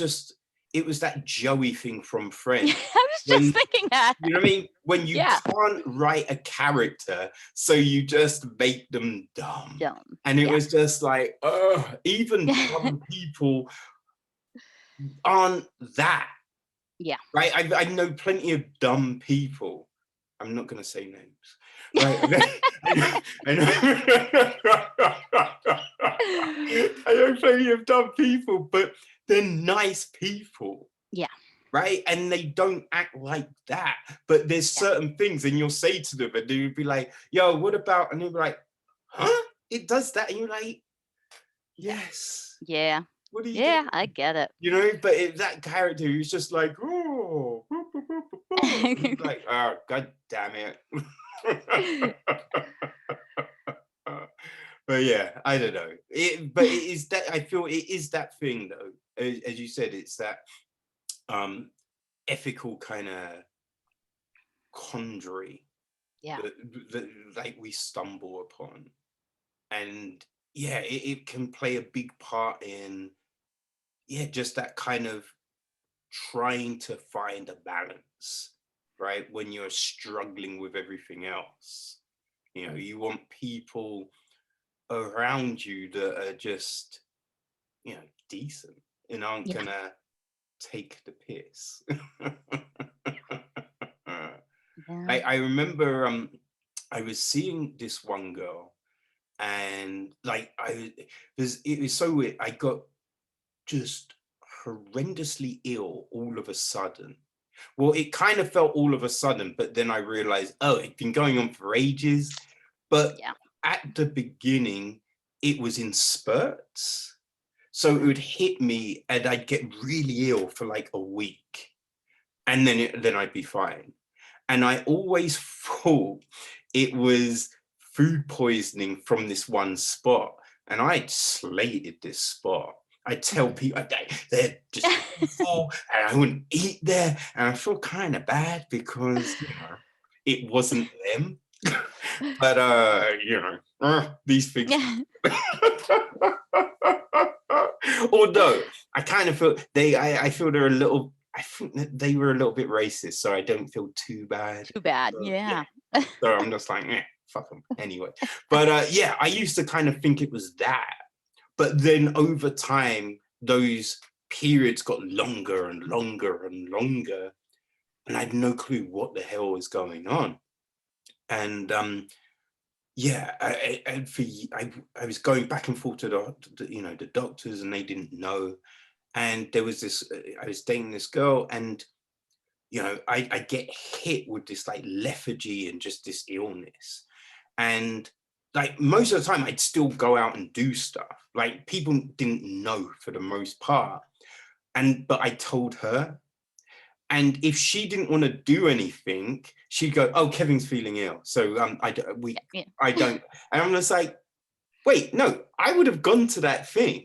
that Joey thing from I Friends. was just When, thinking that. you know what I mean? When you Yeah. can't write a character, so you just make them dumb. Dumb. And it Yeah. was just like, even dumb people aren't that. Yeah. Right? I know plenty of dumb people. I'm not going to say names. Right? I know plenty of dumb people, but they're nice people. Yeah. Right? And they don't act like that. But there's Yeah. certain things, and you'll say to them, and they would be like, yo, what about? And they'll be like, huh? It does that. And you're like, yes. Yeah. What are you Yeah, doing? I get it. But that character who's just like, oh, he's like, oh, god damn it. But yeah, I don't know. But it is that, I feel it is that thing though. As you said, it's that ethical kind of quandary Yeah. that like we stumble upon. And yeah, it can play a big part in, just that kind of trying to find a balance, right? When you're struggling with everything else, you want people around you that are just, decent and aren't Yeah. gonna take the piss. Yeah. I remember I was seeing this one girl, and like it was so weird. I got just horrendously ill all of a sudden. Well, it kind of felt all of a sudden, but then I realized, oh, it'd been going on for ages. But Yeah. at the beginning, it was in spurts. So it would hit me and I'd get really ill for like a week. And then I'd be fine. And I always thought it was food poisoning from this one spot. And I'd slated this spot. I tell people they're just awful, and I wouldn't eat there. And I feel kind of bad because it wasn't them. But these things. Yeah. Although I kind of feel I feel they're a little. I think that they were a little bit racist, so I don't feel too bad. Too bad. So, Yeah. so I'm just like, fuck them anyway. But yeah, I used to kind of think it was that. But then over time, those periods got longer and longer and longer. And I had no clue what the hell was going on. And yeah, I was going back and forth to the doctors, and they didn't know. And there was this, I was dating this girl, and I get hit with this like lethargy and just this illness. And like most of the time I'd still go out and do stuff. Like people didn't know for the most part. But I told her. And if she didn't want to do anything, she'd go, "Oh, Kevin's feeling ill, so Yeah. I don't." And I'm just like, "Wait, no, I would have gone to that thing.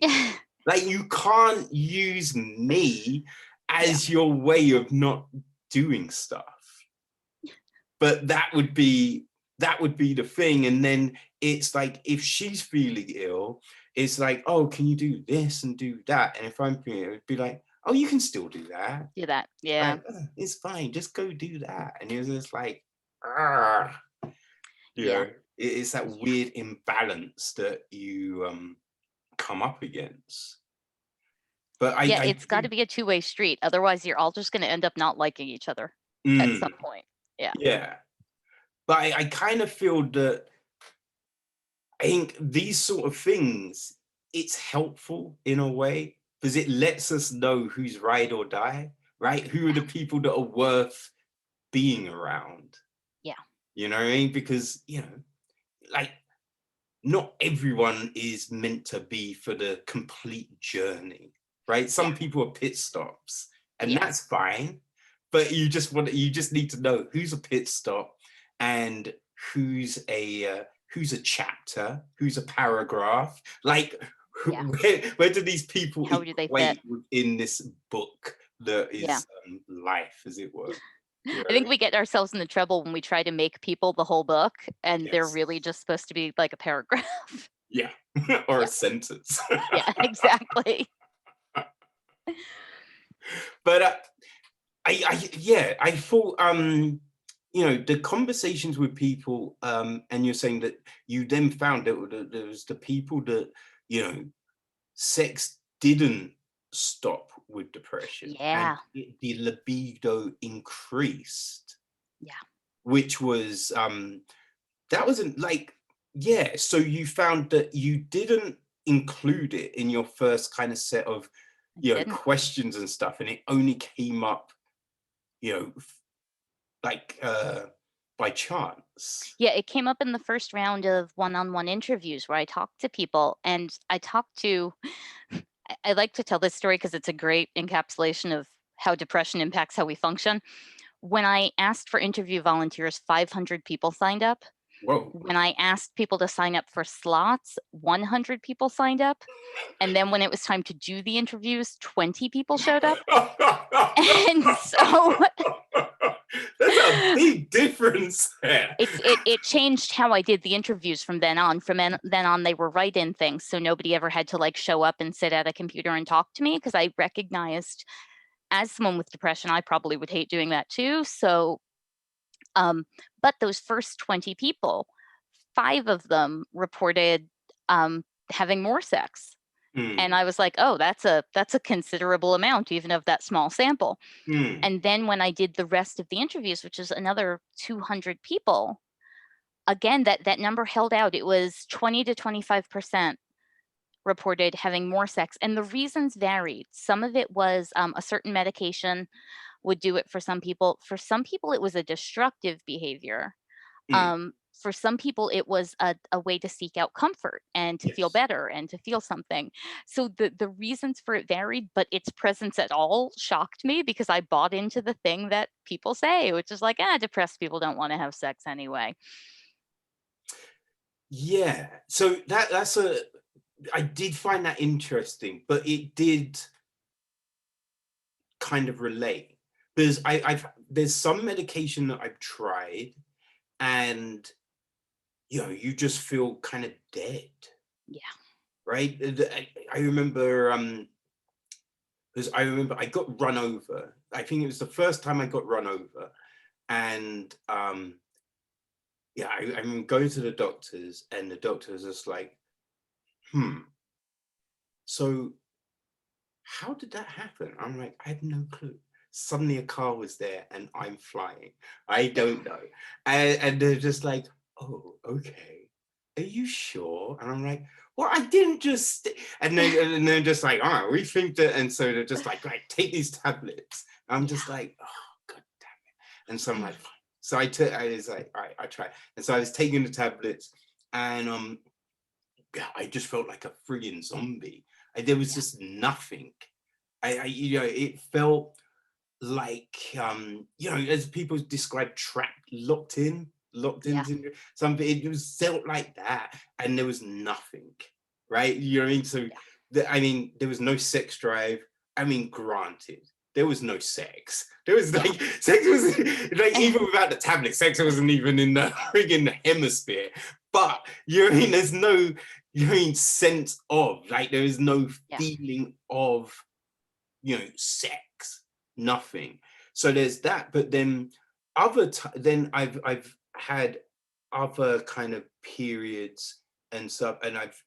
Like, you can't use me as your way of not doing stuff." But that would be the thing. And then it's like, if she's feeling ill, it's like, "Oh, can you do this and do that?" And if I'm feeling ill, it'd be like, "Oh, you can still do that. Do that. Yeah. Like, it's fine, just go do that." And it was just like, ah, Yeah. it's that weird imbalance that you come up against. But Yeah, I it's got to be a two-way street. Otherwise, you're all just going to end up not liking each other at some point. Yeah. yeah, but I kind of feel that I think these sort of things, it's helpful in a way, because it lets us know who's ride or die, right? Who are the people that are worth being around? Yeah. You know what I mean? Because, like, not everyone is meant to be for the complete journey, right? Some people are pit stops, and Yeah. that's fine. But you just need to know who's a pit stop, and who's a chapter, who's a paragraph. Like, Yeah. where do these people How do they fit? equate within this book that Yeah. is life, as it were? You I know? think we get ourselves into trouble when we try to make people the whole book, and they're Yes. really just supposed to be like a paragraph. Yeah. Or a Yeah. sentence. Yeah, exactly. But I thought the conversations with people, and you're saying that you then found that there was the people that sex didn't stop with depression, and Yeah. the libido increased, Yeah. which was that wasn't like, yeah, so you found that you didn't include it in your first kind of set of I didn't. questions and stuff, and it only came up you know like by chance. Yeah, it came up in the first round of one-on-one interviews where I talked to people, and I talked to I like to tell this story because it's a great encapsulation of how depression impacts how we function. When I asked for interview volunteers, 500 people signed up. Whoa. When I asked people to sign up for slots, 100 people signed up. And then when it was time to do the interviews, 20 people showed up. And so That's a big difference there. it changed how I did the interviews from then on. Then on, they were write-in things, so nobody ever had to like show up and sit at a computer and talk to me, because I recognized, as someone with depression, I probably would hate doing that too. So, but those first 20 people, 5 of them reported having more sex. And I was like, oh, that's a considerable amount, even of that small sample. And then when I did the rest of the interviews, which is another 200 people, again, that number held out. It was 20 to 25% reported having more sex. And the reasons varied. Some of it was a certain medication would do it for some people. For some people, it was a destructive behavior. For some people, it was a way to seek out comfort and to feel Yes. better and to feel something. So the reasons for it varied, but its presence at all shocked me, because I bought into the thing that people say, which is like, depressed people don't want to have sex anyway. Yeah. So I did find that interesting, but it did kind of relate, because there's some medication that I've tried, and you just feel kind of dead, Yeah. right? I remember because I got run over. I think it was the first time I got run over, and yeah, I mean, going to the doctors, and the doctors just like, so how did that happen? I'm like, I have no clue. Suddenly a car was there and I'm flying. I don't know. And they're just like, oh, okay. Are you sure? And I'm like, well, I didn't just, and they're just like, all right, we think that. And so they're just like, right, take these tablets. I'm Yeah. just like, oh, God damn it. And so I'm like, fine. So I was like, all right, I try. And so I was taking the tablets, and yeah, I just felt like a friggin' zombie. There was Yeah. just nothing. It felt like, as people describe, trapped, locked Yeah. into something. It was felt like that, and there was nothing, right? You know what I mean? So, Yeah. I mean, there was no sex drive. I mean, granted, there was no sex. There was Yeah. like sex was like, even without the tablet, sex wasn't even in the friggin' hemisphere. But you know what I mean? There's no, you know what I mean, sense of, like, there is no Yeah. feeling of, sex, nothing. So there's that. But then then I've had other kind of periods and stuff, and I've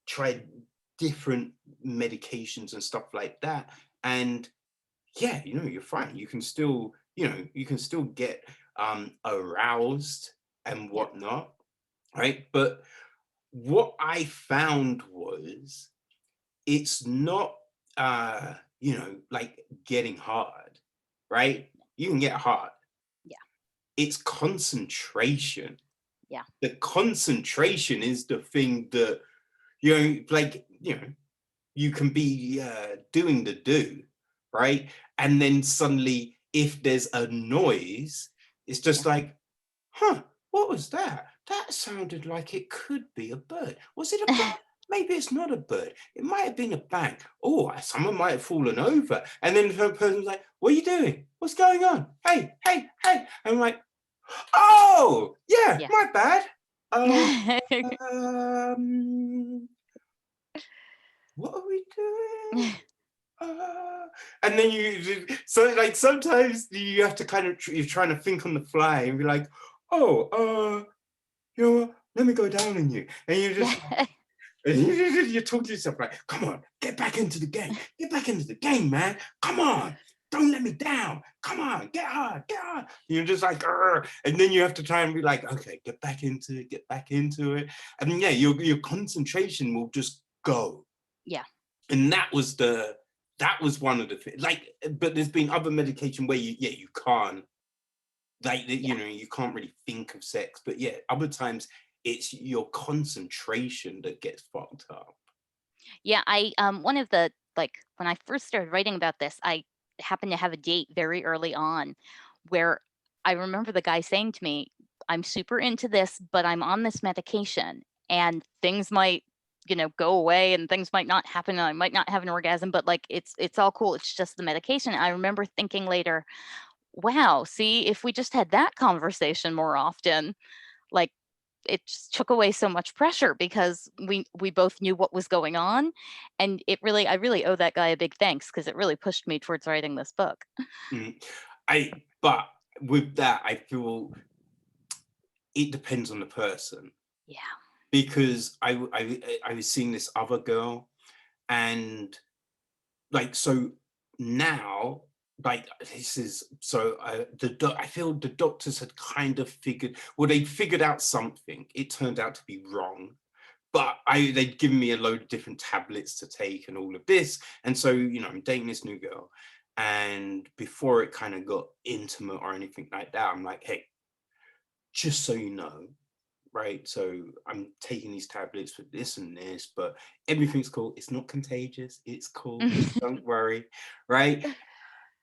tried different medications and stuff like that, and yeah, you're fine. You can still get aroused and Yeah. whatnot, right? But what I found was, it's not like getting hard, right? You can get hard. Yeah. It's concentration. Yeah. The concentration is the thing that, like, you can be doing the do, right? And then suddenly, if there's a noise, it's just Yeah. like, huh, what was that? That sounded like it could be a bird. Was it a bird? Maybe it's not a bird. It might have been a bang. Oh, someone might have fallen over. And then the person's like, what are you doing? What's going on? Hey, hey, hey. And I'm like, oh, yeah, Yeah. my bad. Um, what are we doing? And then so like sometimes you have to kind of, you're trying to think on the fly and be like, oh, you know what? Let me go down on you. And you're just you're talking to yourself like, come on, get back into the game. Get back into the game, man. Come on. Don't let me down. Come on, get hard, get hard. You're just like, "Arr." And then you have to try and be like, okay, get back into it, get back into it. And then, yeah, your concentration will just go. Yeah. And that was one of the things. Like, but there's been other medication where you can't, like, Yeah. you can't really think of sex. But yeah, other times it's your concentration that gets fucked up. Yeah. One of the, like, when I first started writing about this, I happened to have a date very early on where I remember the guy saying to me, I'm super into this, but I'm on this medication and things might, go away and things might not happen and I might not have an orgasm, but like it's all cool. It's just the medication. I remember thinking later, wow, see, if we just had that conversation more often, like it just took away so much pressure because we both knew what was going on, and I really owe that guy a big thanks because it really pushed me towards writing this book. Mm. But with that, I feel it depends on the person, Yeah. because I was seeing this other girl, and like, so now, like, this is so I feel the doctors had kind of figured, well, they figured out something. It turned out to be wrong, but they'd given me a load of different tablets to take and all of this. And so, I'm dating this new girl, and before it kind of got intimate or anything like that, I'm like, hey, just so you know, right? So I'm taking these tablets for this and this, but everything's cool. It's not contagious. It's cool. Don't worry, right?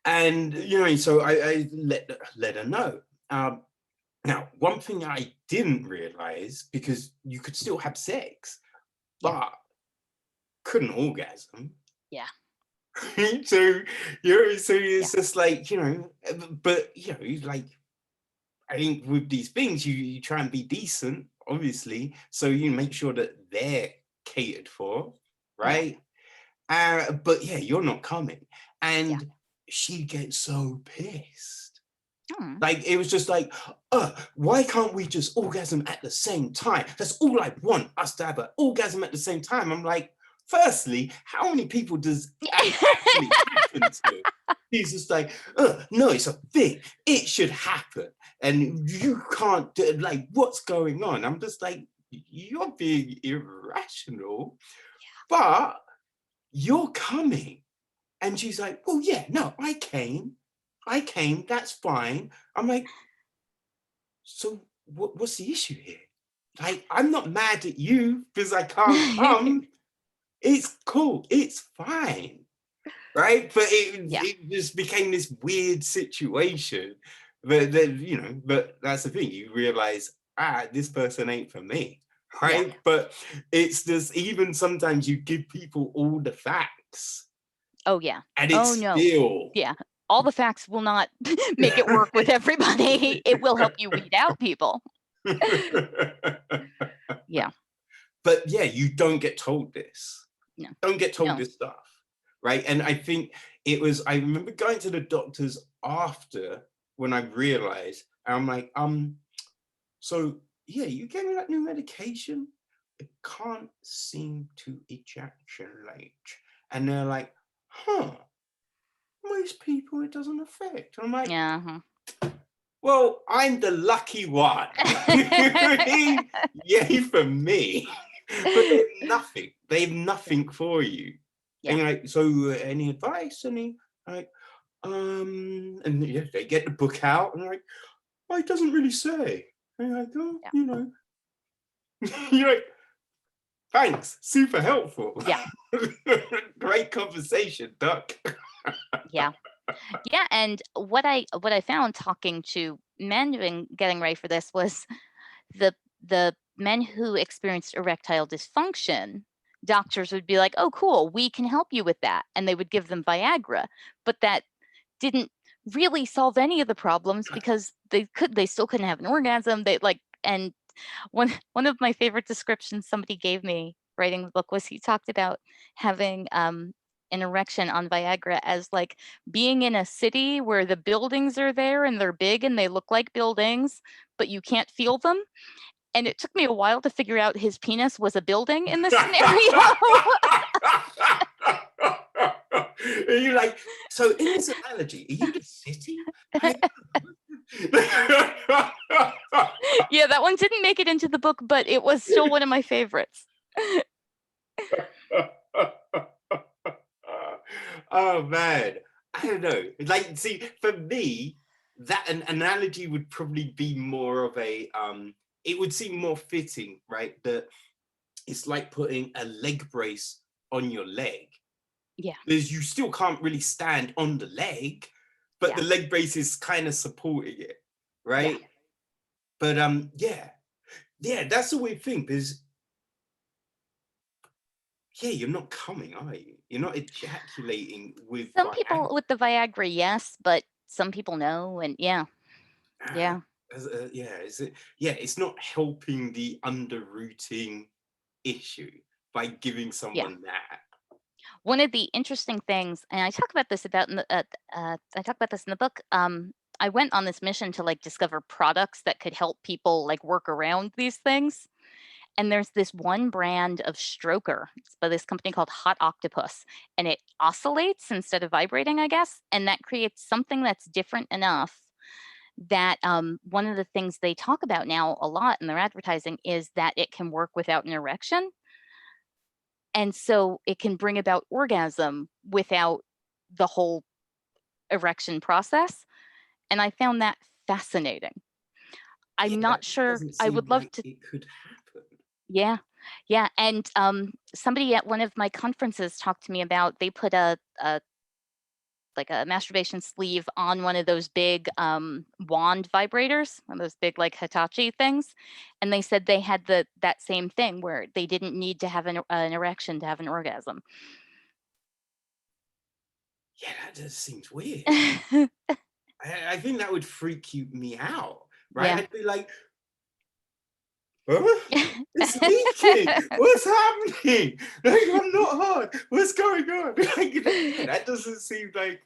And so I let her know. Now, one thing I didn't realize, because you could still have sex, Yeah. but couldn't orgasm. Yeah. So so Yeah. it's just like, but like, I think with these things, you try and be decent, obviously, so you make sure that they're catered for, Yeah. right? But yeah, you're not coming, Yeah. and she gets so pissed. Hmm. Like, it was just like, why can't we just orgasm at the same time? That's all I want, us to have an orgasm at the same time. I'm like, firstly, how many people does that actually happen to? He's just like, no, it's a thing. It should happen. And you can't do it. Like, what's going on? I'm just like, you're being irrational, but you're coming. And she's like, well, yeah, no, I came, that's fine. I'm like, so what's the issue here? Like, I'm not mad at you because I can't come. It's cool, it's fine, right? But it just became this weird situation. But then, you know, but that's the thing, you realize, this person ain't for me, right? But it's just, even sometimes you give people all the facts. Oh, yeah. And it's still. Yeah. All the facts will not make it work with everybody. It will help you weed out people. Yeah. But yeah, you don't get told this. No. Don't get told this stuff, right? And I think I remember going to the doctors after, when I realized, and I'm like, so yeah, you gave me that new medication. It can't seem to ejaculate. And they're like, most people it doesn't affect. I'm like, well, I'm the lucky one. Yay for me. But they have nothing. They have nothing for you. And you're like, so any advice? Any, like, and they get the book out and like, well, it doesn't really say. And you're like, oh, you know. You're like, thanks, super helpful. Great conversation, Duck. Yeah, and what I found talking to men getting ready for this was the men who experienced erectile dysfunction, doctors would be like, oh, cool, we can help you with that. And they would give them Viagra, but that didn't really solve any of the problems because they still couldn't have an orgasm. And one of my favorite descriptions somebody gave me writing the book was he talked about having an erection on Viagra as like being in a city where the buildings are there and they're big and they look like buildings, but you can't feel them. And it took me a while to figure out his penis was a building in this scenario. And you're like, so in this analogy, are you the city? Yeah, that one didn't make it into the book, but it was still one of my favorites. Oh man, I don't know. Like, see, for me, that an analogy would probably be more of a it would seem more fitting, right? That it's like putting a leg brace on your leg. Yeah. Because you still can't really stand on the leg, but the leg brace is kind of supporting it, right? But yeah, that's the weird thing, because you're not coming, are you? You're not ejaculating with some people with the Viagra, yes, but some people no, and it's not helping the underrooting issue by giving someone that. One of the interesting things, and I talk about this in the book. I went on this mission to like discover products that could help people like work around these things. And there's this one brand of stroker. It's by this company called Hot Octopus, and it oscillates instead of vibrating, I guess. And that creates something that's different enough that one of the things they talk about now a lot in their advertising is that it can work without an erection. And so it can bring about orgasm without the whole erection process. And I found that fascinating. I'm not sure. I would love to. It could happen. Yeah. And somebody at one of my conferences talked to me about, they put a masturbation sleeve on one of those big wand vibrators, one of those big like Hitachi things. And they said they had that same thing where they didn't need to have an erection to have an orgasm. Yeah, that just seems weird. I think that would freak me out, right? Yeah. I'd be like, huh? It's leaking. What's happening? Like, I'm not hard. What's going on? Like, that doesn't seem like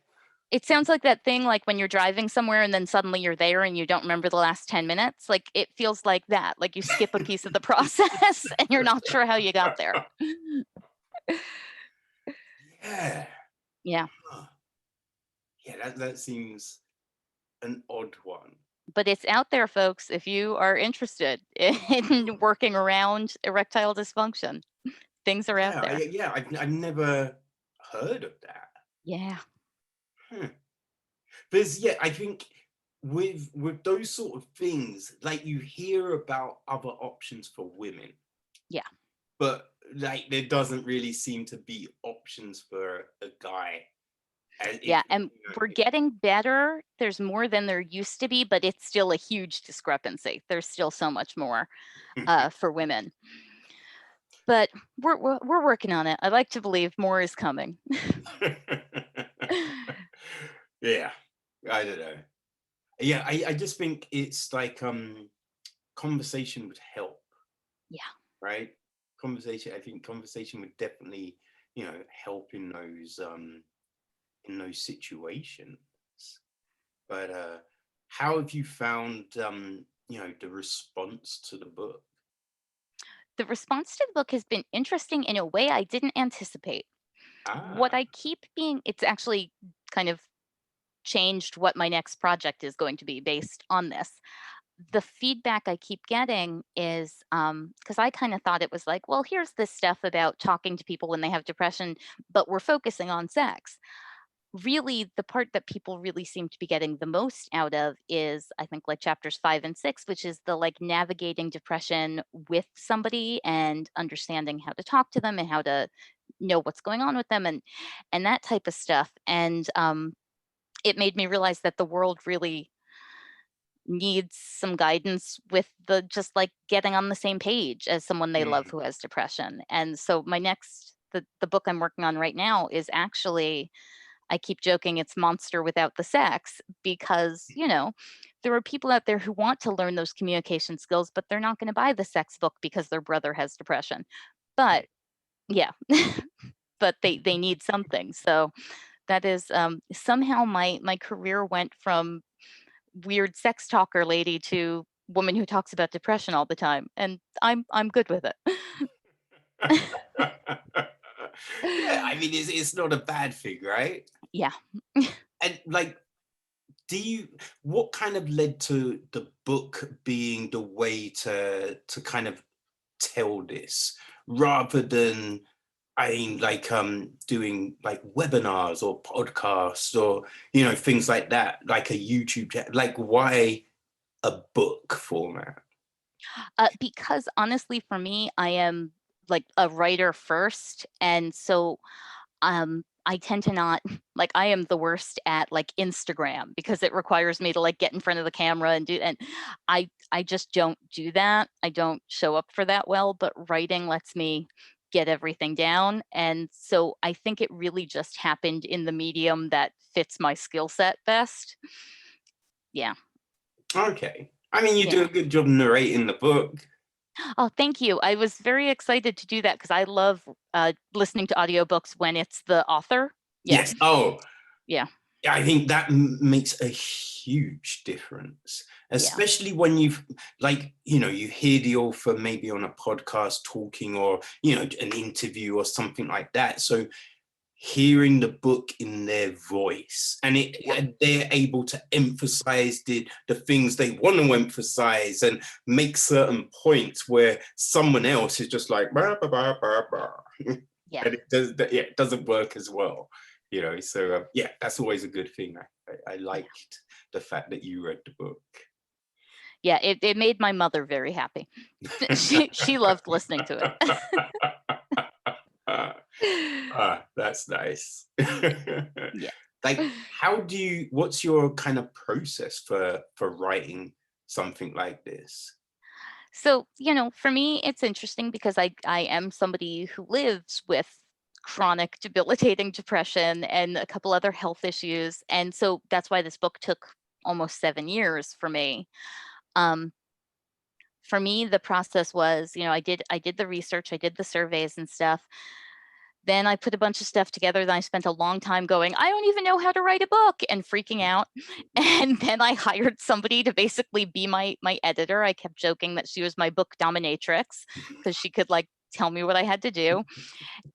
It sounds like that thing, like when you're driving somewhere and then suddenly you're there and you don't remember the last 10 minutes. Like it feels like that. Like you skip a piece of the process and you're not sure how you got there. Yeah. Yeah. Huh. Yeah, that seems an odd one. But it's out there, folks, if you are interested in working around erectile dysfunction. Things are out there. Yeah, I've never heard of that. Yeah. Hmm. Because yeah, I think with those sort of things, like you hear about other options for women, Yeah. but like there doesn't really seem to be options for a guy. And Yeah, if and you know, we're getting better. There's more than there used to be, but it's still a huge discrepancy. There's still so much more for women. But we're working on it. I like to believe more is coming. yeah, I don't know. Yeah, I just think it's like conversation would help, Yeah. right? Conversation, I think conversation would definitely, help in those situations. But how have you found the response to the book? The response to the book has been interesting in a way I didn't anticipate. What Ah, I keep being it's actually kind of changed what my next project is going to be based on this. The feedback I keep getting is because I kind of thought it was like, well, here's this stuff about talking to people when they have depression, but we're focusing on sex. Really, the part that people really seem to be getting the most out of is, I think, like chapters 5 and 6, which is the like navigating depression with somebody and understanding how to talk to them and how to know what's going on with them and that type of stuff. And it made me realize that the world really needs some guidance with the just like getting on the same page as someone they love mm, who has depression. And so my next the book I'm working on right now is actually I keep joking it's monster without the sex because, there are people out there who want to learn those communication skills, but they're not going to buy the sex book because their brother has depression. But yeah, but they need something. So that is somehow my career went from weird sex talker lady to woman who talks about depression all the time, and I'm good with it. yeah, I mean, it's not a bad thing, right? Yeah. And like, do you what kind of led to the book being the way to kind of tell this rather than like doing like webinars or podcasts or things like that, like a YouTube channel? Like why a book format? Because honestly, for me, I am like a writer first, and so I tend to not like I am the worst at like Instagram because it requires me to like get in front of the camera and do and I just don't do that. I don't show up for that well, but writing lets me get everything down. And so I think it really just happened in the medium that fits my skill set best. Yeah. Okay, I mean, you do Yeah. a good job narrating the book. Oh, thank you. I was very excited to do that because I love listening to audiobooks when it's the author. Yeah. Yes. Oh, Yeah. I think that makes a huge difference, Yeah. especially when like, you hear the author maybe on a podcast talking or, an interview or something like that. So hearing the book in their voice Yeah. and they're able to emphasize the things they want to emphasize and make certain points where someone else is just like, bah, bah, bah, bah, bah. Yeah. And it doesn't work as well, so yeah, that's always a good thing. I Yeah. liked the fact that you read the book. Yeah, it made my mother very happy. She loved listening to it. That's nice. Yeah. Like, what's your kind of process for writing something like this? So, for me, it's interesting because I am somebody who lives with chronic debilitating depression and a couple other health issues. And so that's why this book took almost 7 years for me. Um, for me, the process was, I did the research, I did the surveys and stuff. Then I put a bunch of stuff together. Then I spent a long time going, I don't even know how to write a book, and freaking out. And then I hired somebody to basically be my editor. I kept joking that she was my book dominatrix because she could like tell me what I had to do.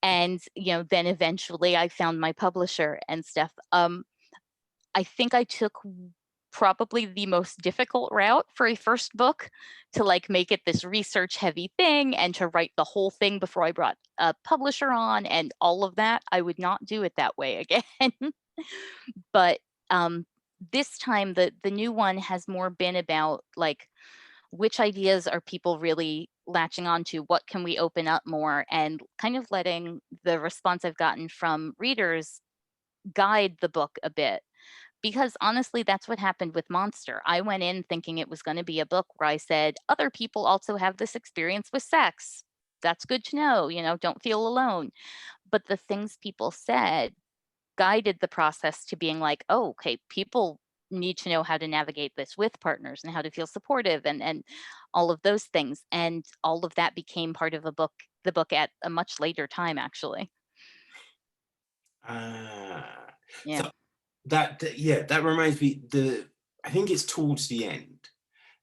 And then eventually I found my publisher and stuff. I think I took probably the most difficult route for a first book, to like make it this research heavy thing and to write the whole thing before I brought a publisher on and all of that. I would not do it that way again. But this time the new one has more been about like, which ideas are people really latching on to? What can we open up more? And kind of letting the response I've gotten from readers guide the book a bit. Because honestly, that's what happened with Monster. I went in thinking it was going to be a book where I said, other people also have this experience with sex. That's good to know, don't feel alone. But the things people said guided the process to being like, oh, okay, people need to know how to navigate this with partners and how to feel supportive and all of those things. And all of that became part of the book at a much later time, actually. Ah, Yeah. so yeah, that reminds me, I think it's towards the end,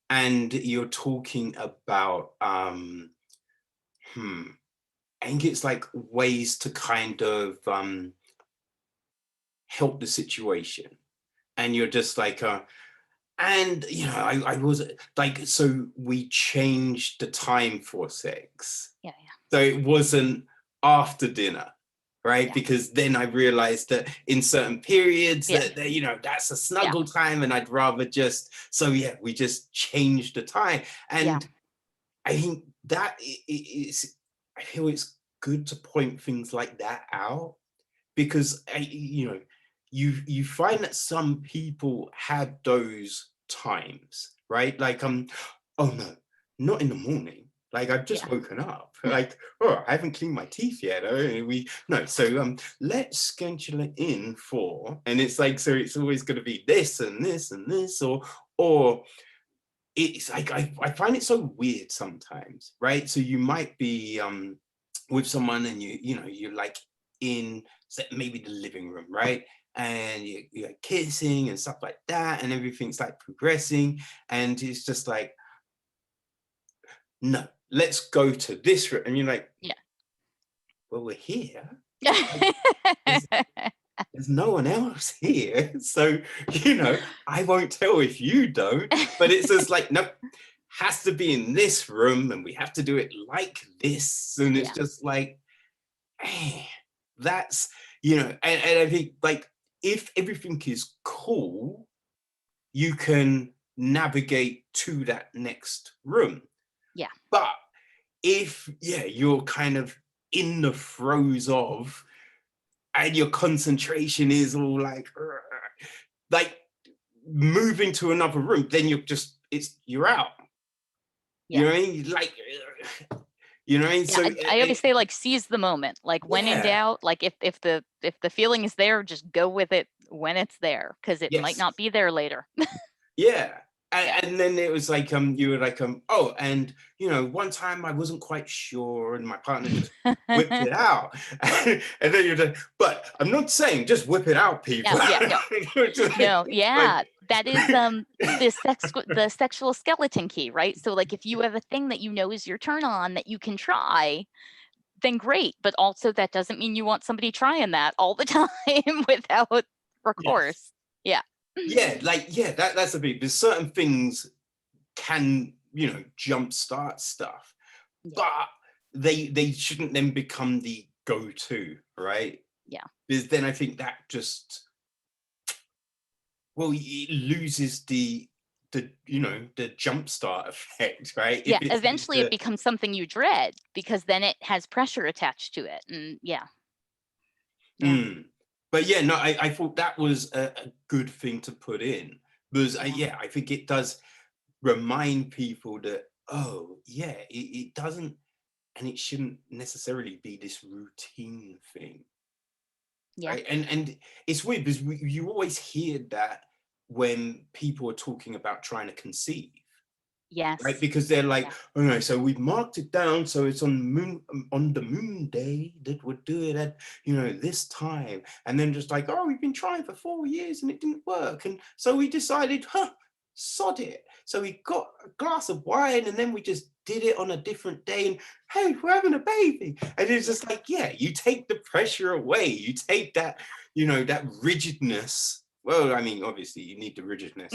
and you're talking about I think it's like ways to kind of help the situation. And you're just like, and I was like, so we changed the time for sex. Yeah. So it wasn't after dinner, right? Yeah. Because then I realized that in certain periods Yeah. that that's a Yeah. snuggle time, and I'd rather just, so yeah, we just changed the time. Yeah. And I think that is, I feel it's good to point things like that out, because you find that some people had those times, right? Like, oh no, not in the morning. Like, I've just Yeah. woken up. Like, oh, I haven't cleaned my teeth yet. Oh, no. So let's schedule it in for, and it's like, so it's always going to be this and this and this, or it's like, I find it so weird sometimes, right? So you might be with someone, and you're like in maybe the living room, right? And you're kissing and stuff like that, and everything's like progressing, and it's just like, no, let's go to this room. And you're like, Yeah. well, we're here. Like, Yeah. there's, there's no one else here. So, I won't tell if you don't, but it's just like, no, has to be in this room, and we have to do it like this. And it's Yeah. just like, eh, that's, and I think, like, if everything is cool, you can navigate to that next room. Yeah. But if, yeah, you're kind of in the throes of, and your concentration is all like moving to another room, then you're out. You Yeah. know what I mean? Like, what I mean? Yeah, So, I always say, like, seize the moment. Like, when in yeah, doubt, like, if the feeling is there, just go with it when it's there, because it might yes, not be there later. yeah. Yeah. And then it was like, you were like, oh, and one time I wasn't quite sure, and my partner just whipped it out. And then you're like, but I'm not saying just whip it out, Yeah, people. yeah, no. No, Like, yeah, that is, the sexual skeleton key, right? So, like, if you have a thing that you know is your turn on that you can try, then great, but also that doesn't mean you want somebody trying that all the time without yes. recourse. Yeah. Yeah, like, yeah, that's the thing. There's certain things can, jumpstart stuff, Yeah. but they shouldn't then become the go-to, right? Yeah. Because then I think that just, well, it loses the jumpstart effect, right? Yeah, If it's eventually it becomes something you dread because then it has pressure attached to it, and yeah. Yeah. mm. But yeah, no, I thought that was a good thing to put in, because Yeah. yeah, I think it does remind people that, oh yeah, it doesn't, and it shouldn't necessarily be this routine thing, Yeah. right? And it's weird because you always hear that when people are talking about trying to conceive, Yes. right? Because they're like, Yeah. oh no, so we've marked it down, so it's on the moon day that we'll do it at, you know, this time. And then just like, oh, we've been trying for 4 years and it didn't work. And so we decided, sod it. So we got a glass of wine and then we just did it on a different day, and hey, we're having a baby. And it's just like, yeah, you take the pressure away, you take that, you know, that rigidness. Well, I mean, obviously you need the rigidness.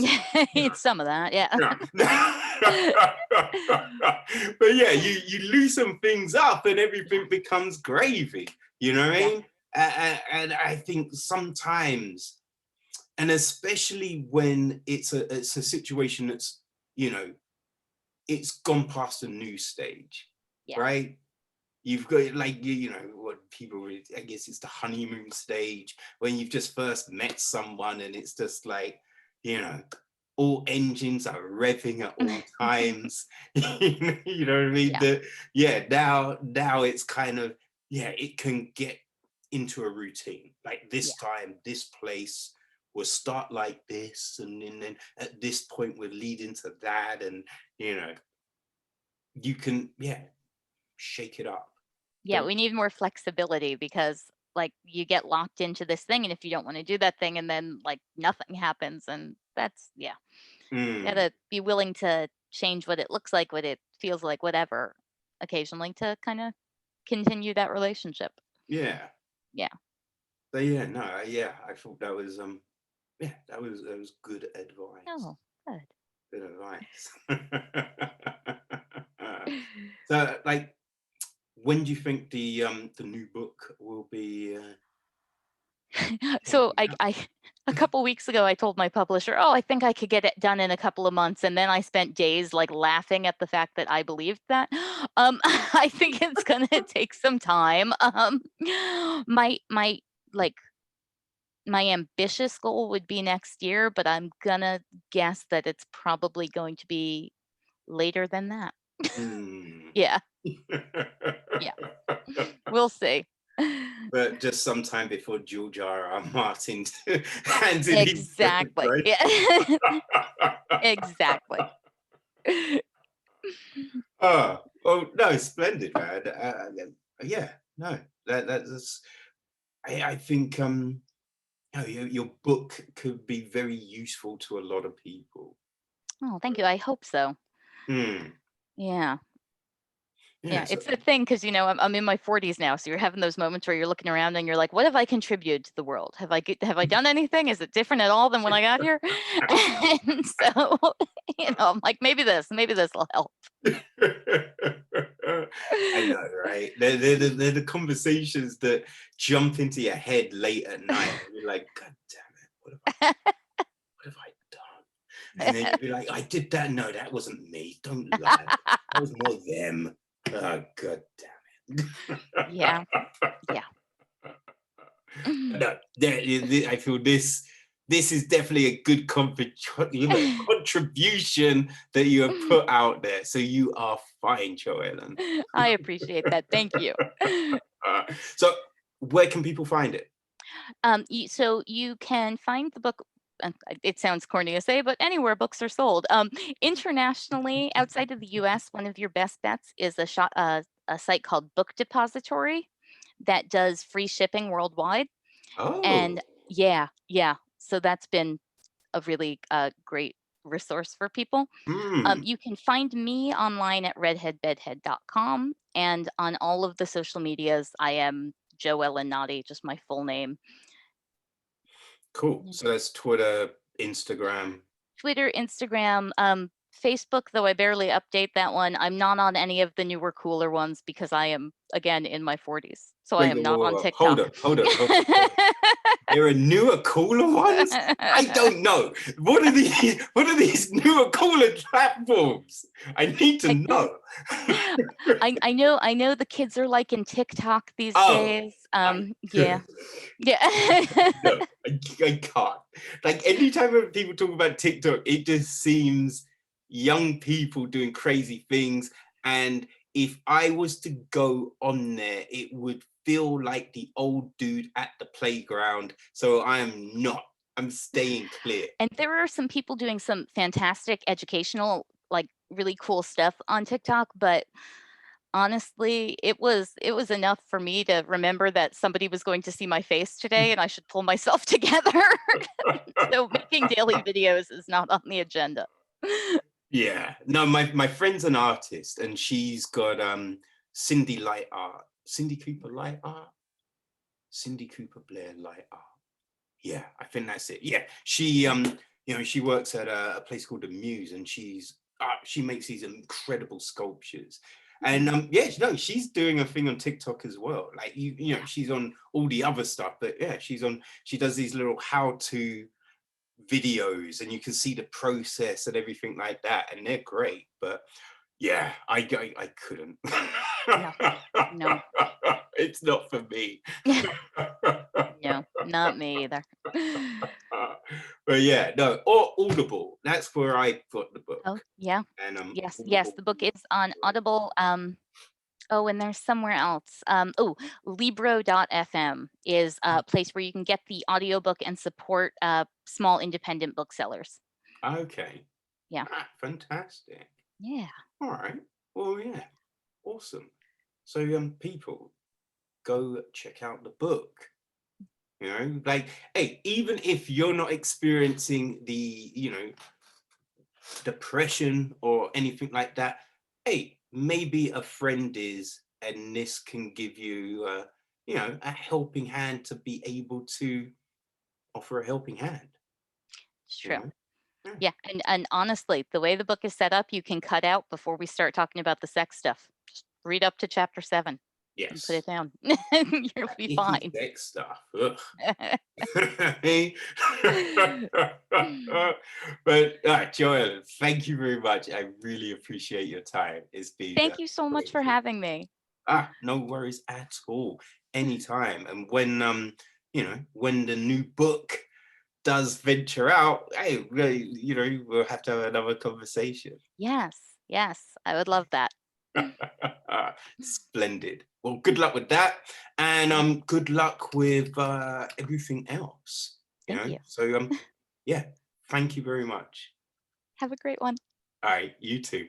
It's some of that, yeah. But yeah, you loosen things up and everything becomes gravy, you know what I mean? And I think sometimes, and especially when it's a situation that's, you know, it's gone past the new stage, Yeah. right? You've got like, you know, what people, I guess it's the honeymoon stage when you've just first met someone and it's just like, you know, all engines are revving at all times. You know what I mean? Now it's kind of, yeah, it can get into a routine. Like this time, this place will start like this, and then at this point we'll lead into that, and you know, you can, yeah, shake it up. Yeah, we need more flexibility because like you get locked into this thing, and if you don't want to do that thing and then like nothing happens, and that's gotta be willing to change what it looks like, what it feels like, whatever, occasionally to kind of continue that relationship. Yeah. Yeah. So yeah, no, yeah, I thought that was yeah, that was good advice. Oh, good. Good advice. So like, when do you think the new book will be So coming out? I a couple weeks ago I told my publisher, "Oh, I think I could get it done in a couple of months." And then I spent days like laughing at the fact that I believed that. I think it's gonna take some time. My like my ambitious goal would be next year, but I'm gonna guess that it's probably going to be later than that. Hmm. Yeah, yeah. We'll see. But just sometime before George R. Martin handed his Exactly. Yeah. Exactly. Oh, well, no, splendid, man. Yeah, no, that's. I think you know, your book could be very useful to a lot of people. Oh, thank you. I hope so. Hmm. Yeah. Yeah. Yeah. So, It's the thing because, I'm in my 40s now. So you're having those moments where you're looking around and you're like, what have I contributed to the world? Have I done anything? Is it different at all than when I got here? And so, I'm like, maybe this will help. I know, right? They're the conversations that jump into your head late at night. And you're like, God damn it, what have I done? And then you'd be like, I did that. No, that wasn't me. Don't lie. That was more them. Oh, God damn it. Yeah. Yeah. No, I feel this is definitely a good contribution that you have put out there. So you are fine, JoEllen. I appreciate that. Thank you. So where can people find it? So you can find the book. It sounds corny to say, but anywhere books are sold. Internationally, outside of the U.S., one of your best bets is a site called Book Depository that does free shipping worldwide. Oh, And yeah. So that's been a really great resource for people. hmm, You can find me online at redheadbedhead.com, and on all of the social medias, I am JoEllen Notte, just my full name. cool. So that's Twitter, Instagram. Twitter, Instagram, Facebook, though I barely update that one. I'm not on any of the newer, cooler ones because I am, again, in my 40s. So I Wait, am whoa, not whoa, on whoa. Hold TikTok. up, hold up, hold up, hold up. There are newer, cooler ones? I don't know. What are these? What are these newer, cooler platforms? I need to I, know. I know the kids are liking TikTok these Oh days. my Yeah. goodness. Yeah. No, I can't. Like anytime when people talk about TikTok, it just seems young people doing crazy things. And if I was to go on there, it would feel like the old dude at the playground. So I am not. I'm staying clear. And there are some people doing some fantastic educational, like really cool stuff on TikTok, but honestly, it was enough for me to remember that somebody was going to see my face today and I should pull myself together. So making daily videos is not on the agenda. Yeah, no, my friend's an artist, and she's got Cindy Light Art, Cindy Cooper Light Art, Cindy Cooper Blair Light Art. Yeah, I think that's it. Yeah, she she works at a place called the Muse, and she makes these incredible sculptures. And yeah, no, she's doing a thing on TikTok as well. Like she's on all the other stuff, but yeah, she does these little how-to videos, and you can see the process and everything like that, and they're great. But yeah, I couldn't. No, no, It's not for me. no, not me either. But yeah, no, or Audible. That's where I got the Oh, book, yeah. and Yes, yes, Audible. the book is on Audible. Oh, and there's somewhere else. Libro.fm is a place where you can get the audiobook and support small independent booksellers. Okay, Yeah. fantastic. Yeah. All right. Well, yeah, awesome. So, people, go check out the book. Like, hey, even if you're not experiencing the, depression or anything like that, hey, maybe a friend is, and this can give you, a helping hand to be able to offer a helping hand. It's You true. know, yeah. Yeah, and honestly, the way the book is set up, you can cut out before we start talking about the sex stuff. Just read up to chapter 7 and put Yes. it down. You'll be Icky fine. sex stuff. Ugh. But Joel, thank you very much. I really appreciate your time. It's been Thank you so much great. for having me. No worries at all. Anytime. And when when the new book does venture out, hey, we'll have to have another conversation. Yes, yes, I would love that. Splendid. Well, good luck with that, and Thank you. good luck with everything else. Thank you. So yeah, thank you very much. Have a great one. All right, you too.